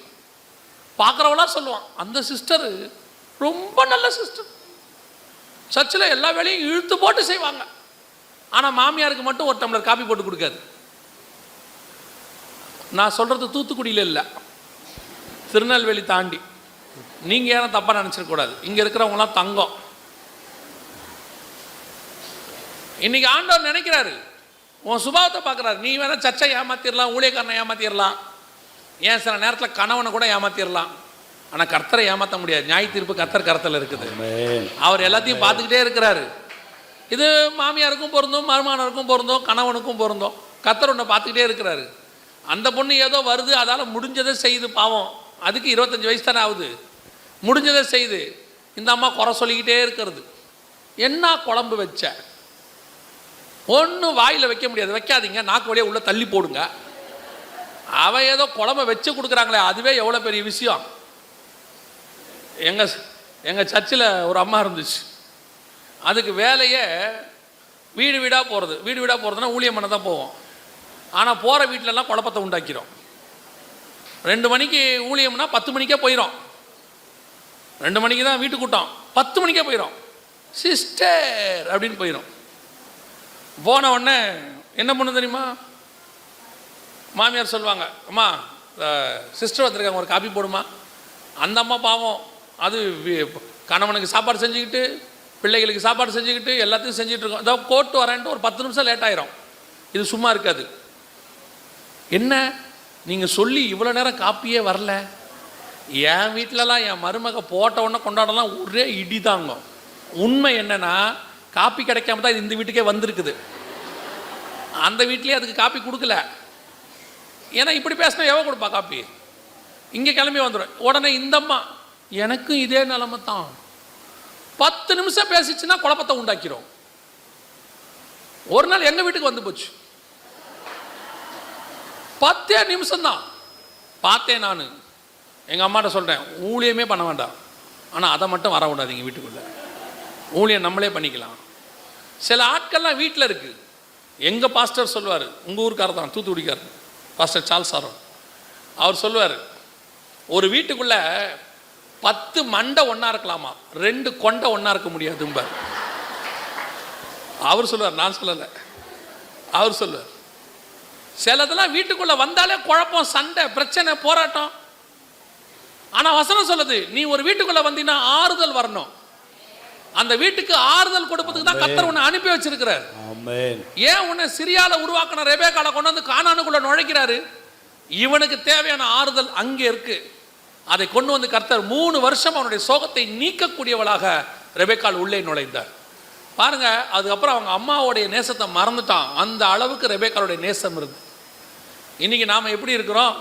பார்க்குறவளா சொல்லுவான், அந்த சிஸ்டர் ரொம்ப நல்ல சிஸ்டர், சர்ச்சில் எல்லா வேலையும் இழுத்து போட்டு செய்வாங்க. ஆனால் மாமியாருக்கு மட்டும் ஒரு டம்ளர் காபி போட்டு கொடுக்காது. நான் சொல்கிறது தூத்துக்குடியில் இல்லை, திருநெல்வேலி தாண்டி. நீங்கள் யாரும் தப்பாக நினச்சிடக்கூடாது, இங்கே இருக்கிறவங்களாம் தங்கம். இன்னைக்கு ஆண்டவர் நினைக்கிறாரு, உன் சுபாவத்தை பார்க்குறாரு. நீ வேணா சர்ச்சை ஏமாத்திடலாம், ஊழியக்காரனை ஏமாத்திடலாம், ஏன் சில நேரத்தில் கணவனை கூட ஏமாத்திடலாம், ஆனால் கர்த்தரை ஏமாற்ற முடியாது. நியாய தீர்ப்பு கர்த்தர் கரத்தில் இருக்குது. அவர் எல்லாத்தையும் பார்த்துக்கிட்டே இருக்கிறாரு. இது மாமியாருக்கும் பொருந்தும், மருமானருக்கும் பொருந்தும், கணவனுக்கும் பொருந்தும். கர்த்தர் ஒன்றை பார்த்துக்கிட்டே இருக்கிறாரு. அந்த பொண்ணு ஏதோ வருது, அதால் முடிஞ்சதை செய்யுது. பாவம், அதுக்கு 25 வயசு தானே ஆகுது. முடிஞ்சதை செய்யுது. இந்த அம்மா குறை சொல்லிக்கிட்டே இருக்கிறது. என்ன குழம்பு வச்ச? ஒன்றும் வாயில் வைக்க முடியாது, வைக்காதீங்க, நாக்கு வழியாக உள்ளே தள்ளி போடுங்க. அவன் ஏதோ குழம்பை வச்சு கொடுக்குறாங்களே, அதுவே எவ்வளோ பெரிய விஷயம். எங்கள் சர்ச்சில் ஒரு அம்மா இருந்துச்சு, அதுக்கு வேலையே வீடு வீடாக போகிறது. வீடு வீடாக போகிறதுனா ஊழியம் பண்ண தான் போவோம். ஆனால் போகிற வீட்டிலலாம் குழப்பத்தை உண்டாக்கிறோம். 2 மணிக்கு ஊழியம்னா 10 மணிக்கே போயிடும். 2 மணிக்கு தான் வீட்டு கூட்டம், 10 மணிக்கே போயிடும். சிஸ்டர் அப்படின்னு போயிடும். போன உடனே என்ன பண்ணு தெரியுமா? மாமியார் சொல்லுவாங்க, அம்மா சிஸ்டர் வந்திருக்காங்க, ஒரு காபி போடுமா. அந்த அம்மா பாவம், அது கணவனுக்கு சாப்பாடு செஞ்சுக்கிட்டு, பிள்ளைகளுக்கு சாப்பாடு செஞ்சுக்கிட்டு, எல்லாத்தையும் செஞ்சுட்டு இருக்கோம். அதாவது கோட்டு வரேன்ட்டு ஒரு 10 நிமிஷம் லேட் ஆயிரும். இது சும்மா இருக்காது. என்ன நீங்கள் சொல்லி இவ்வளோ நேரம் காப்பியே வரல? என் வீட்டிலலாம் என் மருமக போட்ட உடனே கொண்டாடலாம் ஒரே இடி தாங்க. உண்மை என்னன்னா, காப்பி கிடைக்காம தான் இது இந்த வீட்டுக்கே வந்திருக்குது. அந்த வீட்லேயே அதுக்கு காப்பி கொடுக்கல. ஏன்னா இப்படி பேசினா எவ கொடுப்பா காப்பி? இங்கே கிளம்பி வந்துடும். உடனே இந்தம்மா, எனக்கும் இதே நிலைமை தான், 10 நிமிஷம் பேசிச்சுன்னா குழப்பத்தை உண்டாக்கிறோம். ஒரு நாள் எங்கள் வீட்டுக்கு வந்து போச்சு, 10 நிமிஷம்தான் பார்த்தேன். நான் எங்கள் அம்மாட்ட சொல்கிறேன், ஊழியமே பண்ண வேண்டாம், ஆனால் அதை மட்டும் வர விடாதீங்க வீட்டுக்குள்ளே, ஊழியம் நம்மளே பண்ணிக்கலாம். சில ஆட்கள்லாம் வீட்டில் இருக்குது. எங்கள் பாஸ்டர் சொல்லுவார், உங்கள் ஊருக்காரர் தான், தூத்துக்குடிக்காரர், பாஸ்டர் சார்ல்ஸ் சார். அவர் சொல்லுவார், ஒரு வீட்டுக்குள்ளே 10 மண்டை ஒன்றா இருக்கலாமா, 2 கொண்டை ஒன்றா இருக்க முடியாதும்பார். அவர் சொல்லுவார், நான் சொல்லலை, அவர் சொல்லுவார். சிலதெல்லாம் வீட்டுக்குள்ளே வந்தாலே குழப்பம், சண்டை, பிரச்சனை, போராட்டம். ஆனால் வசனம் சொல்லுது, நீ ஒரு வீட்டுக்குள்ளே வந்தீங்கன்னா ஆறுதல் வரணும். அந்த வீட்டுக்கு ஆறுதல் கொடுப்பதுக்கு தான் கர்த்தர் உன்னை அனுப்பி வச்சிருக்கிறார். ஏன் உன்னை சிரியால உருவாக்கின ரெபேக்காளை கொண்டு வந்து கானானுக்குள்ள நுழைக்கிறாரு? இவனுக்கு தேவையான ஆறுதல் அங்கே இருக்கு. அதை கொண்டு வந்து கர்த்தர் 3 வருஷம் அவனுடைய சோகத்தை நீக்கக்கூடியவளாக ரெபேக்காள் உள்ளே நுழைந்தார். பாருங்க, அதுக்கப்புறம் அவங்க அம்மாவுடைய நேசத்தை மறந்துட்டான். அந்த அளவுக்கு ரெபேக்காளுடைய நேசம் இருந்து. இன்னைக்கு நாம் எப்படி இருக்கிறோம்?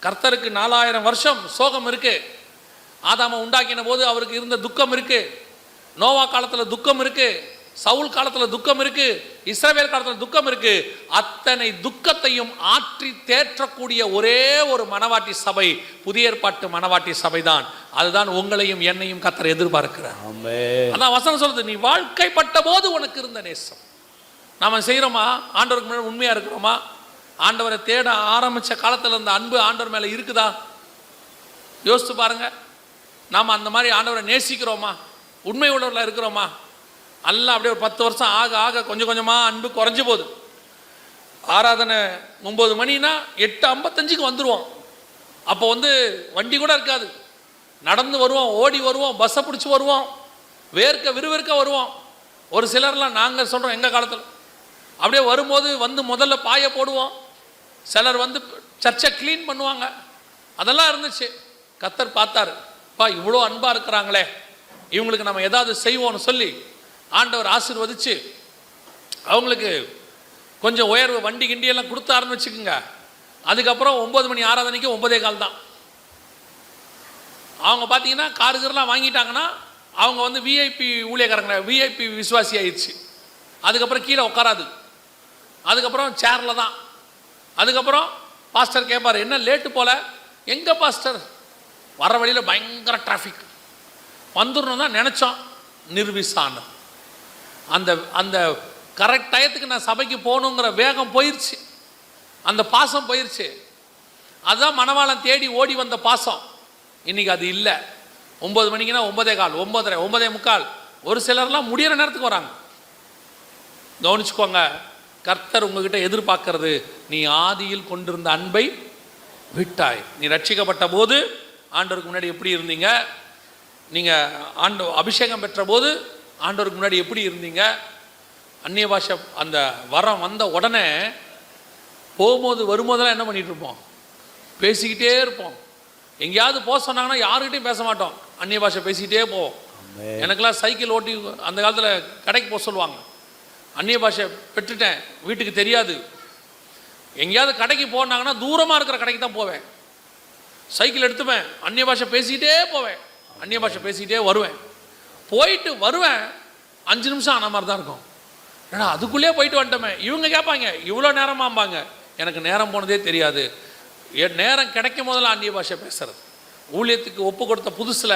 கர்த்தருக்கு 4000 வருஷம் சோகம் இருக்கு. ஆதாமை உண்டாக்கின போது அவருக்கு இருந்த துக்கம் இருக்கு. நோவா காலத்தில் துக்கம் இருக்கு, சவுல் காலத்தில் துக்கம் இருக்கு, இஸ்ரவேல் காலத்தில் துக்கம் இருக்கு. அத்தனை துக்கத்தையும் ஆற்றி தேற்றக்கூடிய ஒரே ஒரு மனவாட்டி சபை புதிய ஏற்பாட்டு மனவாட்டி சபை தான். அதுதான் உங்களையும் என்னையும் கர்த்தர் எதிர்பார்க்கிறார். அதான் வசனம் சொல்லுது, நீ வாழ்க்கைப்பட்ட போது உனக்கு இருந்த நேசம். நாம செய்யறோமா? ஆண்டவருக்கு முன்னாடி உண்மையா இருக்கிறோமா? ஆண்டவரை தேட ஆரம்பிச்ச காலத்தில் இருந்த அன்பு ஆண்டவர் மேல இருக்குதா? யோசித்து பாருங்க. நாம அந்த மாதிரி ஆண்டவரை நேசிக்கிறோமா? உண்மை உள்ளவர்களாக இருக்கிறோமா? எல்லாம் அப்படியே ஒரு 10 வருஷம் ஆக ஆக கொஞ்சம் கொஞ்சமாக அன்பு குறைஞ்சி போகுது. ஆராதனை 9 மணினா 8:55 வந்துடுவோம். அப்போ வண்டி கூட இருக்காது, நடந்து வருவோம், ஓடி வருவோம், பஸ்ஸை பிடிச்சி வருவோம், விறுவிறுக்க வருவோம். ஒரு சிலர்லாம் நாங்கள் சொல்கிறோம் எங்கள் காலத்தில் அப்படியே வரும்போது முதல்ல பாயை போடுவோம், சிலர் சர்ச்சை க்ளீன் பண்ணுவாங்க, அதெல்லாம் இருந்துச்சு. கர்த்தர் பார்த்தாரு, பா இவ்வளோ அன்பாக இருக்கிறாங்களே, இவங்களுக்கு நம்ம ஏதாவது செய்வோம்னு சொல்லி ஆண்டவர் ஆசீர்வதிச்சு அவங்களுக்கு கொஞ்சம் உயர்வு வண்டி கிண்டியெல்லாம் கொடுத்தாருன்னு வச்சுக்கோங்க. அதுக்கப்புறம் 9 மணி ஆராதனைக்கு 9:15 தான். அவங்க பார்த்தீங்கன்னா காருகர்லாம் வாங்கிட்டாங்கன்னா அவங்க விஐபி ஊழியக்காரங்க, விஐபி விசுவாசி ஆயிடுச்சு. அதுக்கப்புறம் கீழே உட்காராது, அதுக்கப்புறம் சேரில் தான். அதுக்கப்புறம் பாஸ்டர் கேட்பார், என்ன லேட்டு போல? எங்கே பாஸ்டர், வர வழியில் பயங்கர டிராஃபிக், வந்துடணும் தான் நினச்சோம், நிர்விசானம். அந்த அந்த கரெக்ட் டயத்துக்கு நான் சபைக்கு போகணுங்கிற வேகம் போயிடுச்சு, அந்த பாசம் போயிடுச்சு. அதுதான் மணவாளன் தேடி ஓடி வந்த பாசம். இன்றைக்கி அது இல்லை. 9 மணிக்குன்னா 9:15, 9:30, 9:45, ஒரு சிலர்லாம் முடிகிற நேரத்துக்கு வராங்க. கவனிச்சுக்கோங்க, கர்த்தர் உங்ககிட்ட எதிர்பார்க்கறது, நீ ஆதியில் கொண்டிருந்த அன்பை விட்டாய். நீ ரட்சிக்கப்பட்ட போது ஆண்டவருக்கு முன்னாடி எப்படி இருந்தீங்க, நீங்கள் அபிஷேகம் பெற்ற போது ஆண்டவருக்கு முன்னாடி எப்படி இருந்தீங்க. அந்நிய பாஷை அந்த வரம் வந்த உடனே போகும்போது வரும்போதெல்லாம் என்ன பண்ணிகிட்டு இருப்போம், பேசிக்கிட்டே இருப்போம். எங்கேயாவது போக சொன்னாங்கன்னா யாருக்கிட்டையும் பேச மாட்டோம், அந்நிய பாஷை பேசிக்கிட்டே போவோம். எனக்கெல்லாம் சைக்கிள் ஓட்டி அந்த காலத்தில் கடைக்கு போக சொல்லுவாங்க, அந்நிய பாஷை பெற்றுட்டேன், வீட்டுக்கு தெரியாது. எங்கேயாவது கடைக்கு போனாங்கன்னா தூரமாக இருக்கிற கடைக்கு தான் போவேன், சைக்கிள் எடுத்துவேன், அந்நிய பாஷை பேசிக்கிட்டே போவேன், அந்நிய பாஷை பேசிக்கிட்டே வருவேன். போயிட்டு வருவேன், 5 நிமிஷம் ஆன மாதிரி தான் இருக்கும். ஏன்னா அதுக்குள்ளே போயிட்டு வந்துட்டோமே. இவங்க கேட்பாங்க, இவ்வளோ நேரமாம்பாங்க. எனக்கு நேரம் போனதே தெரியாது. நேரம் கிடைக்கும் போதெல்லாம் அந்நிய பாஷை பேசுறது. ஊழியத்துக்கு ஒப்பு கொடுத்த புதுசில்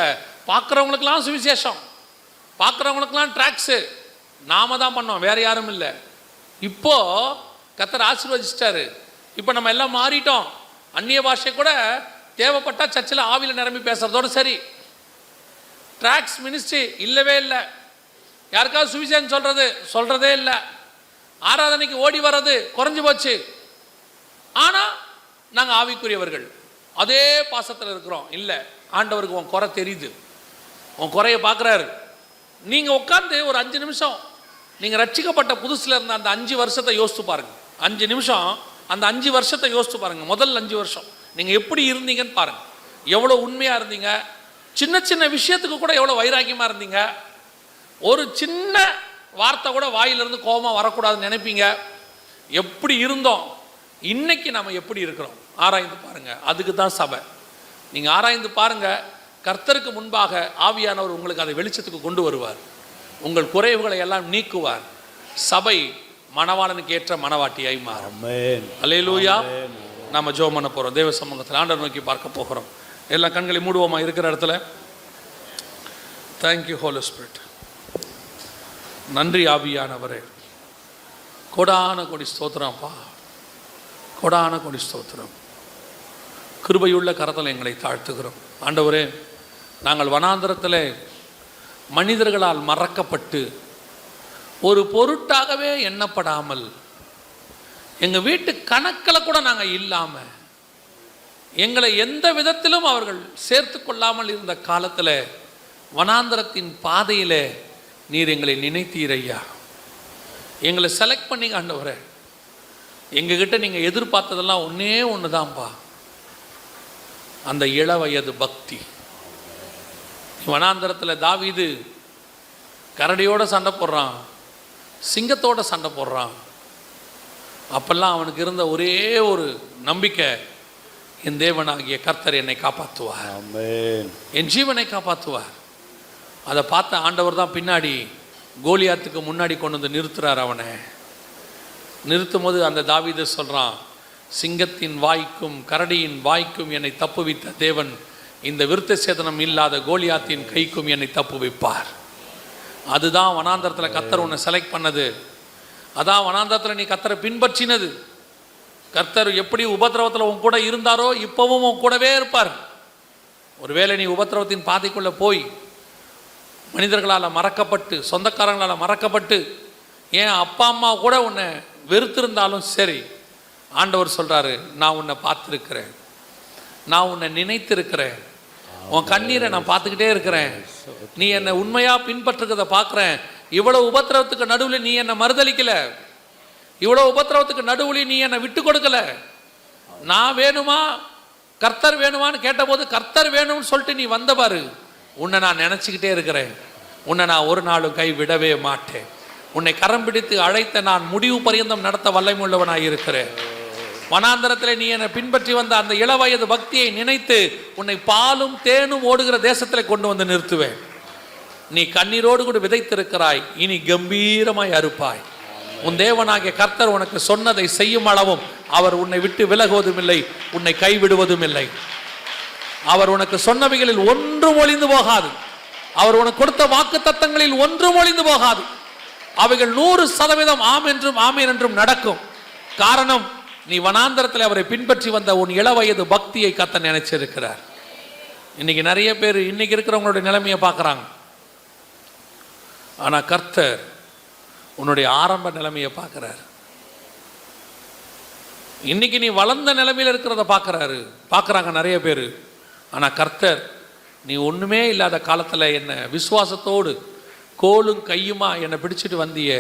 பார்க்குறவங்களுக்கெல்லாம் சுவிசேஷம், பார்க்குறவங்களுக்கெல்லாம் ட்ராக்ஸு நாம தான் பண்ணோம், வேறு யாரும் இல்லை. இப்போது கர்த்தர் ஆசீர்வதிச்சிட்டாரு, இப்போ நம்ம எல்லாம் மாறிட்டோம். அந்நிய பாஷை கூட தேவைப்பட்டால் சர்ச்சில் ஆவியில் நிரம்பி பேசுகிறதோடு சரி. ட்ராக்ஸ் மினிஸ்ட்ரி இல்லவே இல்லை. யாருக்காவது சுவிசேஷம் சொல்கிறதே இல்லை. ஆராதனைக்கு ஓடி வர்றது குறைஞ்சி போச்சு. ஆனால் நாங்கள் ஆவிக்குரியவர்கள், அதே பாசத்தில் இருக்கிறோம். இல்லை, ஆண்டவருக்கு உன் குறை தெரியுது, உன் குறையை பார்க்குறாரு. நீங்கள் உட்காந்து ஒரு 5 நிமிஷம் நீங்கள் ரட்சிக்கப்பட்ட புதுசில் இருந்த அந்த 5 வருஷத்தை யோசித்து பாருங்கள். 5 நிமிஷம் அந்த 5 வருஷத்தை யோசித்து பாருங்கள். முதல் 5 வருஷம் நீங்கள் எப்படி இருந்தீங்கன்னு பாருங்கள். எவ்வளோ உண்மையாக இருந்தீங்க, சின்ன சின்ன விஷயத்துக்கு கூட எவ்வளோ வைராக்கியமாக இருந்தீங்க. ஒரு சின்ன வார்த்தை கூட வாயிலிருந்து கோபமாக வரக்கூடாதுன்னு நினைப்பீங்க. எப்படி இருந்தோம், இன்னைக்கு நம்ம எப்படி இருக்கிறோம் ஆராய்ந்து பாருங்கள். அதுக்கு தான் சபை. நீங்கள் ஆராய்ந்து பாருங்கள். கர்த்தருக்கு முன்பாக ஆவியானவர் உங்களுக்கு அதை வெளிச்சத்துக்கு கொண்டு வருவார், உங்கள் குறைவுகளை எல்லாம் நீக்குவார். சபை மணவாளனுக்கு ஏற்ற மணவாட்டியாய் மாறும். அல்லேலூயா. நம்ம ஜெபம் பண்ண போகிறோம், தேவ சமூகத்தில் ஆண்டவர் நோக்கி பார்க்க போகிறோம். எல்லா கண்களை மூடுவோமா இருக்கிற இடத்துல. Thank you holy spirit. நன்றி ஆவியானவரே. கொடான கொடி ஸ்தோத்திரம்ப்பா, கொடான கொடி ஸ்தோத்திரம். கிருபையுள்ள கரத்தில் எங்களை தாழ்த்துகிறோம் ஆண்டவரே. நாங்கள் வனாந்தரத்தில் மனிதர்களால் மறக்கப்பட்டு ஒரு பொருட்டாகவே எண்ணப்படாமல், எங்கள் வீட்டு கணக்கில் கூட நாங்கள் இல்லாமல், எங்களை எந்த விதத்திலும் அவர்கள் சேர்த்து கொள்ளாமல் இருந்த காலத்தில் வனாந்தரத்தின் பாதையில் நீர் எங்களை நினைத்தீரையா. எங்களை செலக்ட் பண்ணிங்க ஆண்டவரே. எங்ககிட்ட நீங்கள் எதிர்பார்த்ததெல்லாம் ஒன்று தான்ப்பா, அந்த இளவயது பக்தி. வனாந்தரத்தில் தாவீது கரடியோடு சண்டை போடுறான், சிங்கத்தோடு சண்டை போடுறான். அப்பெல்லாம் அவனுக்கு இருந்த ஒரே ஒரு நம்பிக்கை, என் தேவனாகிய கர்த்தர் என்னை காப்பாற்றுவார், என் ஜீவனை காப்பாற்றுவார். அதை பார்த்த ஆண்டவர் தான் பின்னாடி கோலியாத்துக்கு முன்னாடி கொண்டு வந்து நிறுத்துறார். அவனை நிறுத்தும் போது அந்த தாவீது சொல்கிறான், சிங்கத்தின் வாய்க்கும் கரடியின் வாய்க்கும் என்னை தப்புவித்த தேவன் இந்த விருத்த சேதனம் இல்லாத கோலியாத்தின் கைக்கும் என்னை தப்புவிப்பார். அதுதான் வனாந்தரத்தில் கர்த்தர் உன்னை செலக்ட் பண்ணது. அதான் வனாந்தரத்தில் நீ கர்த்தரை பின்பற்றினது. கர்த்தர் எப்படி உபத்திரவத்தில் உன் கூட இருந்தாரோ இப்போவும் உன் கூடவே இருப்பார். ஒருவேளை நீ உபத்திரவத்தின் பாதைக்குள்ளே போய் மனிதர்களால் மறக்கப்பட்டு, சொந்தக்காரங்களால் மறக்கப்பட்டு, ஏன் அப்பா அம்மா கூட உன்னை வெறுத்திருந்தாலும் சரி, ஆண்டவர் சொல்கிறாரு, நான் உன்னை பார்த்துருக்கிறேன், நான் உன்னை நினைத்திருக்கிறேன், உன் கண்ணீரை நான் பார்த்துக்கிட்டே இருக்கிறேன், நீ என்னை உண்மையாக பின்பற்றுறதை பார்க்குறேன். இவ்வளோ உபத்திரவத்துக்கு நடுவில் நீ என்னை மறுதளிக்கல, இவ்வளோ உபத்திரவத்துக்கு நடுவில் நீ என்னை விட்டு கொடுக்கல. நான் வேணுமா, கர்த்தர் வேணுமான்னு கேட்டபோது கர்த்தர் வேணும்னு சொல்லிட்டு நீ வந்த பாரு. உன்னை நான் நினச்சிக்கிட்டே இருக்கிறேன், உன்னை நான் ஒரு நாளும் கை விடவே மாட்டேன். உன்னை கரம் பிடித்து அழைத்த நான் முடிவு பரியந்தம் நடத்த வல்லமையுள்ளவனாக இருக்கிறேன். வனாந்தரத்தில் நீ என்னை பின்பற்றி வந்த அந்த இளவயது பக்தியை நினைத்து உன்னை பாலும் தேனும் ஓடுகிற தேசத்தில் கொண்டு வந்து நிறுத்துவேன். நீ கண்ணீரோடு கூட விதைத்திருக்கிறாய், இனி கம்பீரமாய் அறுப்பாய். உன் தேவனாகிய கர்த்தர் உனக்கு சொன்னதை செய்யும் அளவும் அவர் உன்னை விட்டு விலகுவதும் இல்லை, உன்னை கைவிடுவதும் இல்லை. அவர் உனக்கு சொன்னவைகளில் ஒன்றும் ஒளிந்து போகாது. அவர் உனக்கு கொடுத்த வாக்கு தத்தங்களில் ஒன்றும் ஒளிந்து போகாது. அவைகள் 100% ஆம் என்றும் ஆமேன் என்றும் நடக்கும். காரணம், நீ வனாந்தரத்தில் அவரை பின்பற்றி வந்த உன் இளவயது பக்தியை கர்த்தர் நினைச்சிருக்கிறார். இன்னைக்கு நிறைய பேர் இன்னைக்கு இருக்கிறவங்களுடைய நிலைமையை பார்க்குறாங்க. ஆனால் கர்த்தர் உன்னுடைய ஆரம்ப நிலைமையை பார்க்குறாரு. இன்னைக்கு நீ வளர்ந்த நிலைமையில் இருக்கிறத பார்க்குறாங்க நிறைய பேர். ஆனால் கர்த்தர், நீ ஒன்றுமே இல்லாத காலத்தில் என்னை விசுவாசத்தோடு கோலும் கையுமா என்னை பிடிச்சிட்டு வந்தியே,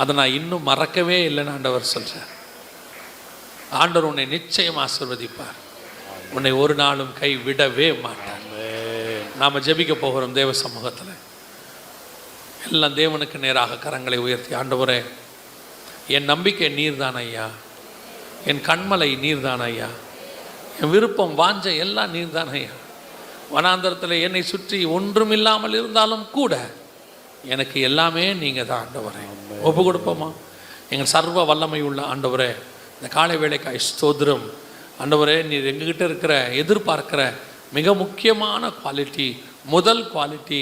அதை நான் இன்னும் மறக்கவே இல்லைன்னு ஆண்டவர் சொல்கிறார். ஆண்டவர் உன்னை நிச்சயம் ஆசீர்வதிப்பார், உன்னை ஒரு நாளும் கை விடவே மாட்டார். நாம் ஜெபிக்க போகிறோம் தேவ சமூகத்தில். எல்லாம் தேவனுக்கு நேராக கரங்களை உயர்த்தி, ஆண்டவரே, என் நம்பிக்கை நீர்தான் ஐயா, என் கண்மலை நீர்தான் ஐயா, என் விருப்பம் வாஞ்ச எல்லாம் நீர்தான் ஐயா. வனாந்தரத்தில் என்னை சுற்றி ஒன்றும் இல்லாமல் இருந்தாலும் கூட எனக்கு எல்லாமே நீங்கள் தான் ஆண்டவரே. ஒப்பு கொடுப்போமா? எங்கள் சர்வ வல்லமை உள்ள ஆண்டவரே, இந்த காலை வேளைக்காய் ஸ்தோத்திரம். ஆண்டவரே, நீர் எங்ககிட்ட இருக்கிற எதிர்பார்க்கிற மிக முக்கியமான குவாலிட்டி, முதல் குவாலிட்டி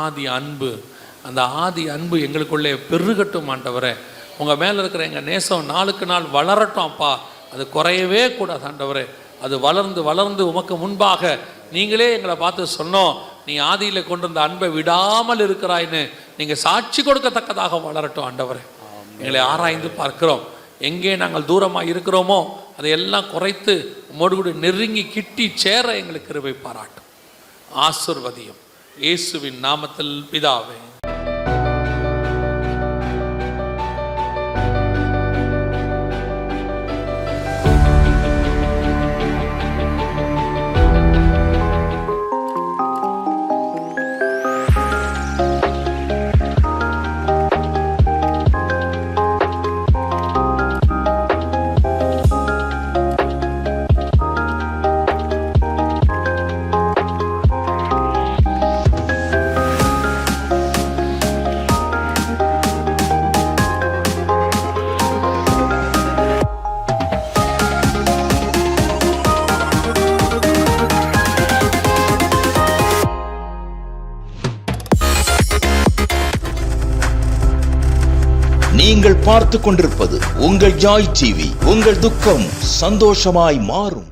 ஆதி அன்பு. அந்த ஆதி அன்பு எங்களுக்குள்ளே பெருகட்டும் ஆண்டவரே. உங்கள் மேலே இருக்கிற எங்கள் நேசம் நாளுக்கு நாள் வளரட்டும் அப்பா. அது குறையவே கூடாது ஆண்டவரே. அது வளர்ந்து வளர்ந்து உமக்கு முன்பாக நீங்களே எங்களை பார்த்து சொன்னோம், நீ ஆதியில் கொண்டிருந்த அன்பை விடாமல் இருக்கிறாய்ன்னு நீங்கள் சாட்சி கொடுக்கத்தக்கதாக வளரட்டும் ஆண்டவரே. எங்களை ஆராய்ந்து பார்க்கிறோம், எங்கே நாங்கள் தூரமாக இருக்கிறோமோ அதையெல்லாம் குறைத்து உம்மோடு கூட நெருங்கி கிட்டி சேர எங்களுக்கு கிருபை பாராட்டும். ஆசீர்வதியும் இயேசுவின் நாமத்தில் பிதாவே. நீங்கள் பார்த்து கொண்டிருப்பது உங்கள் ஜாய் டிவி. உங்கள் துக்கம் சந்தோஷமாய் மாறும்.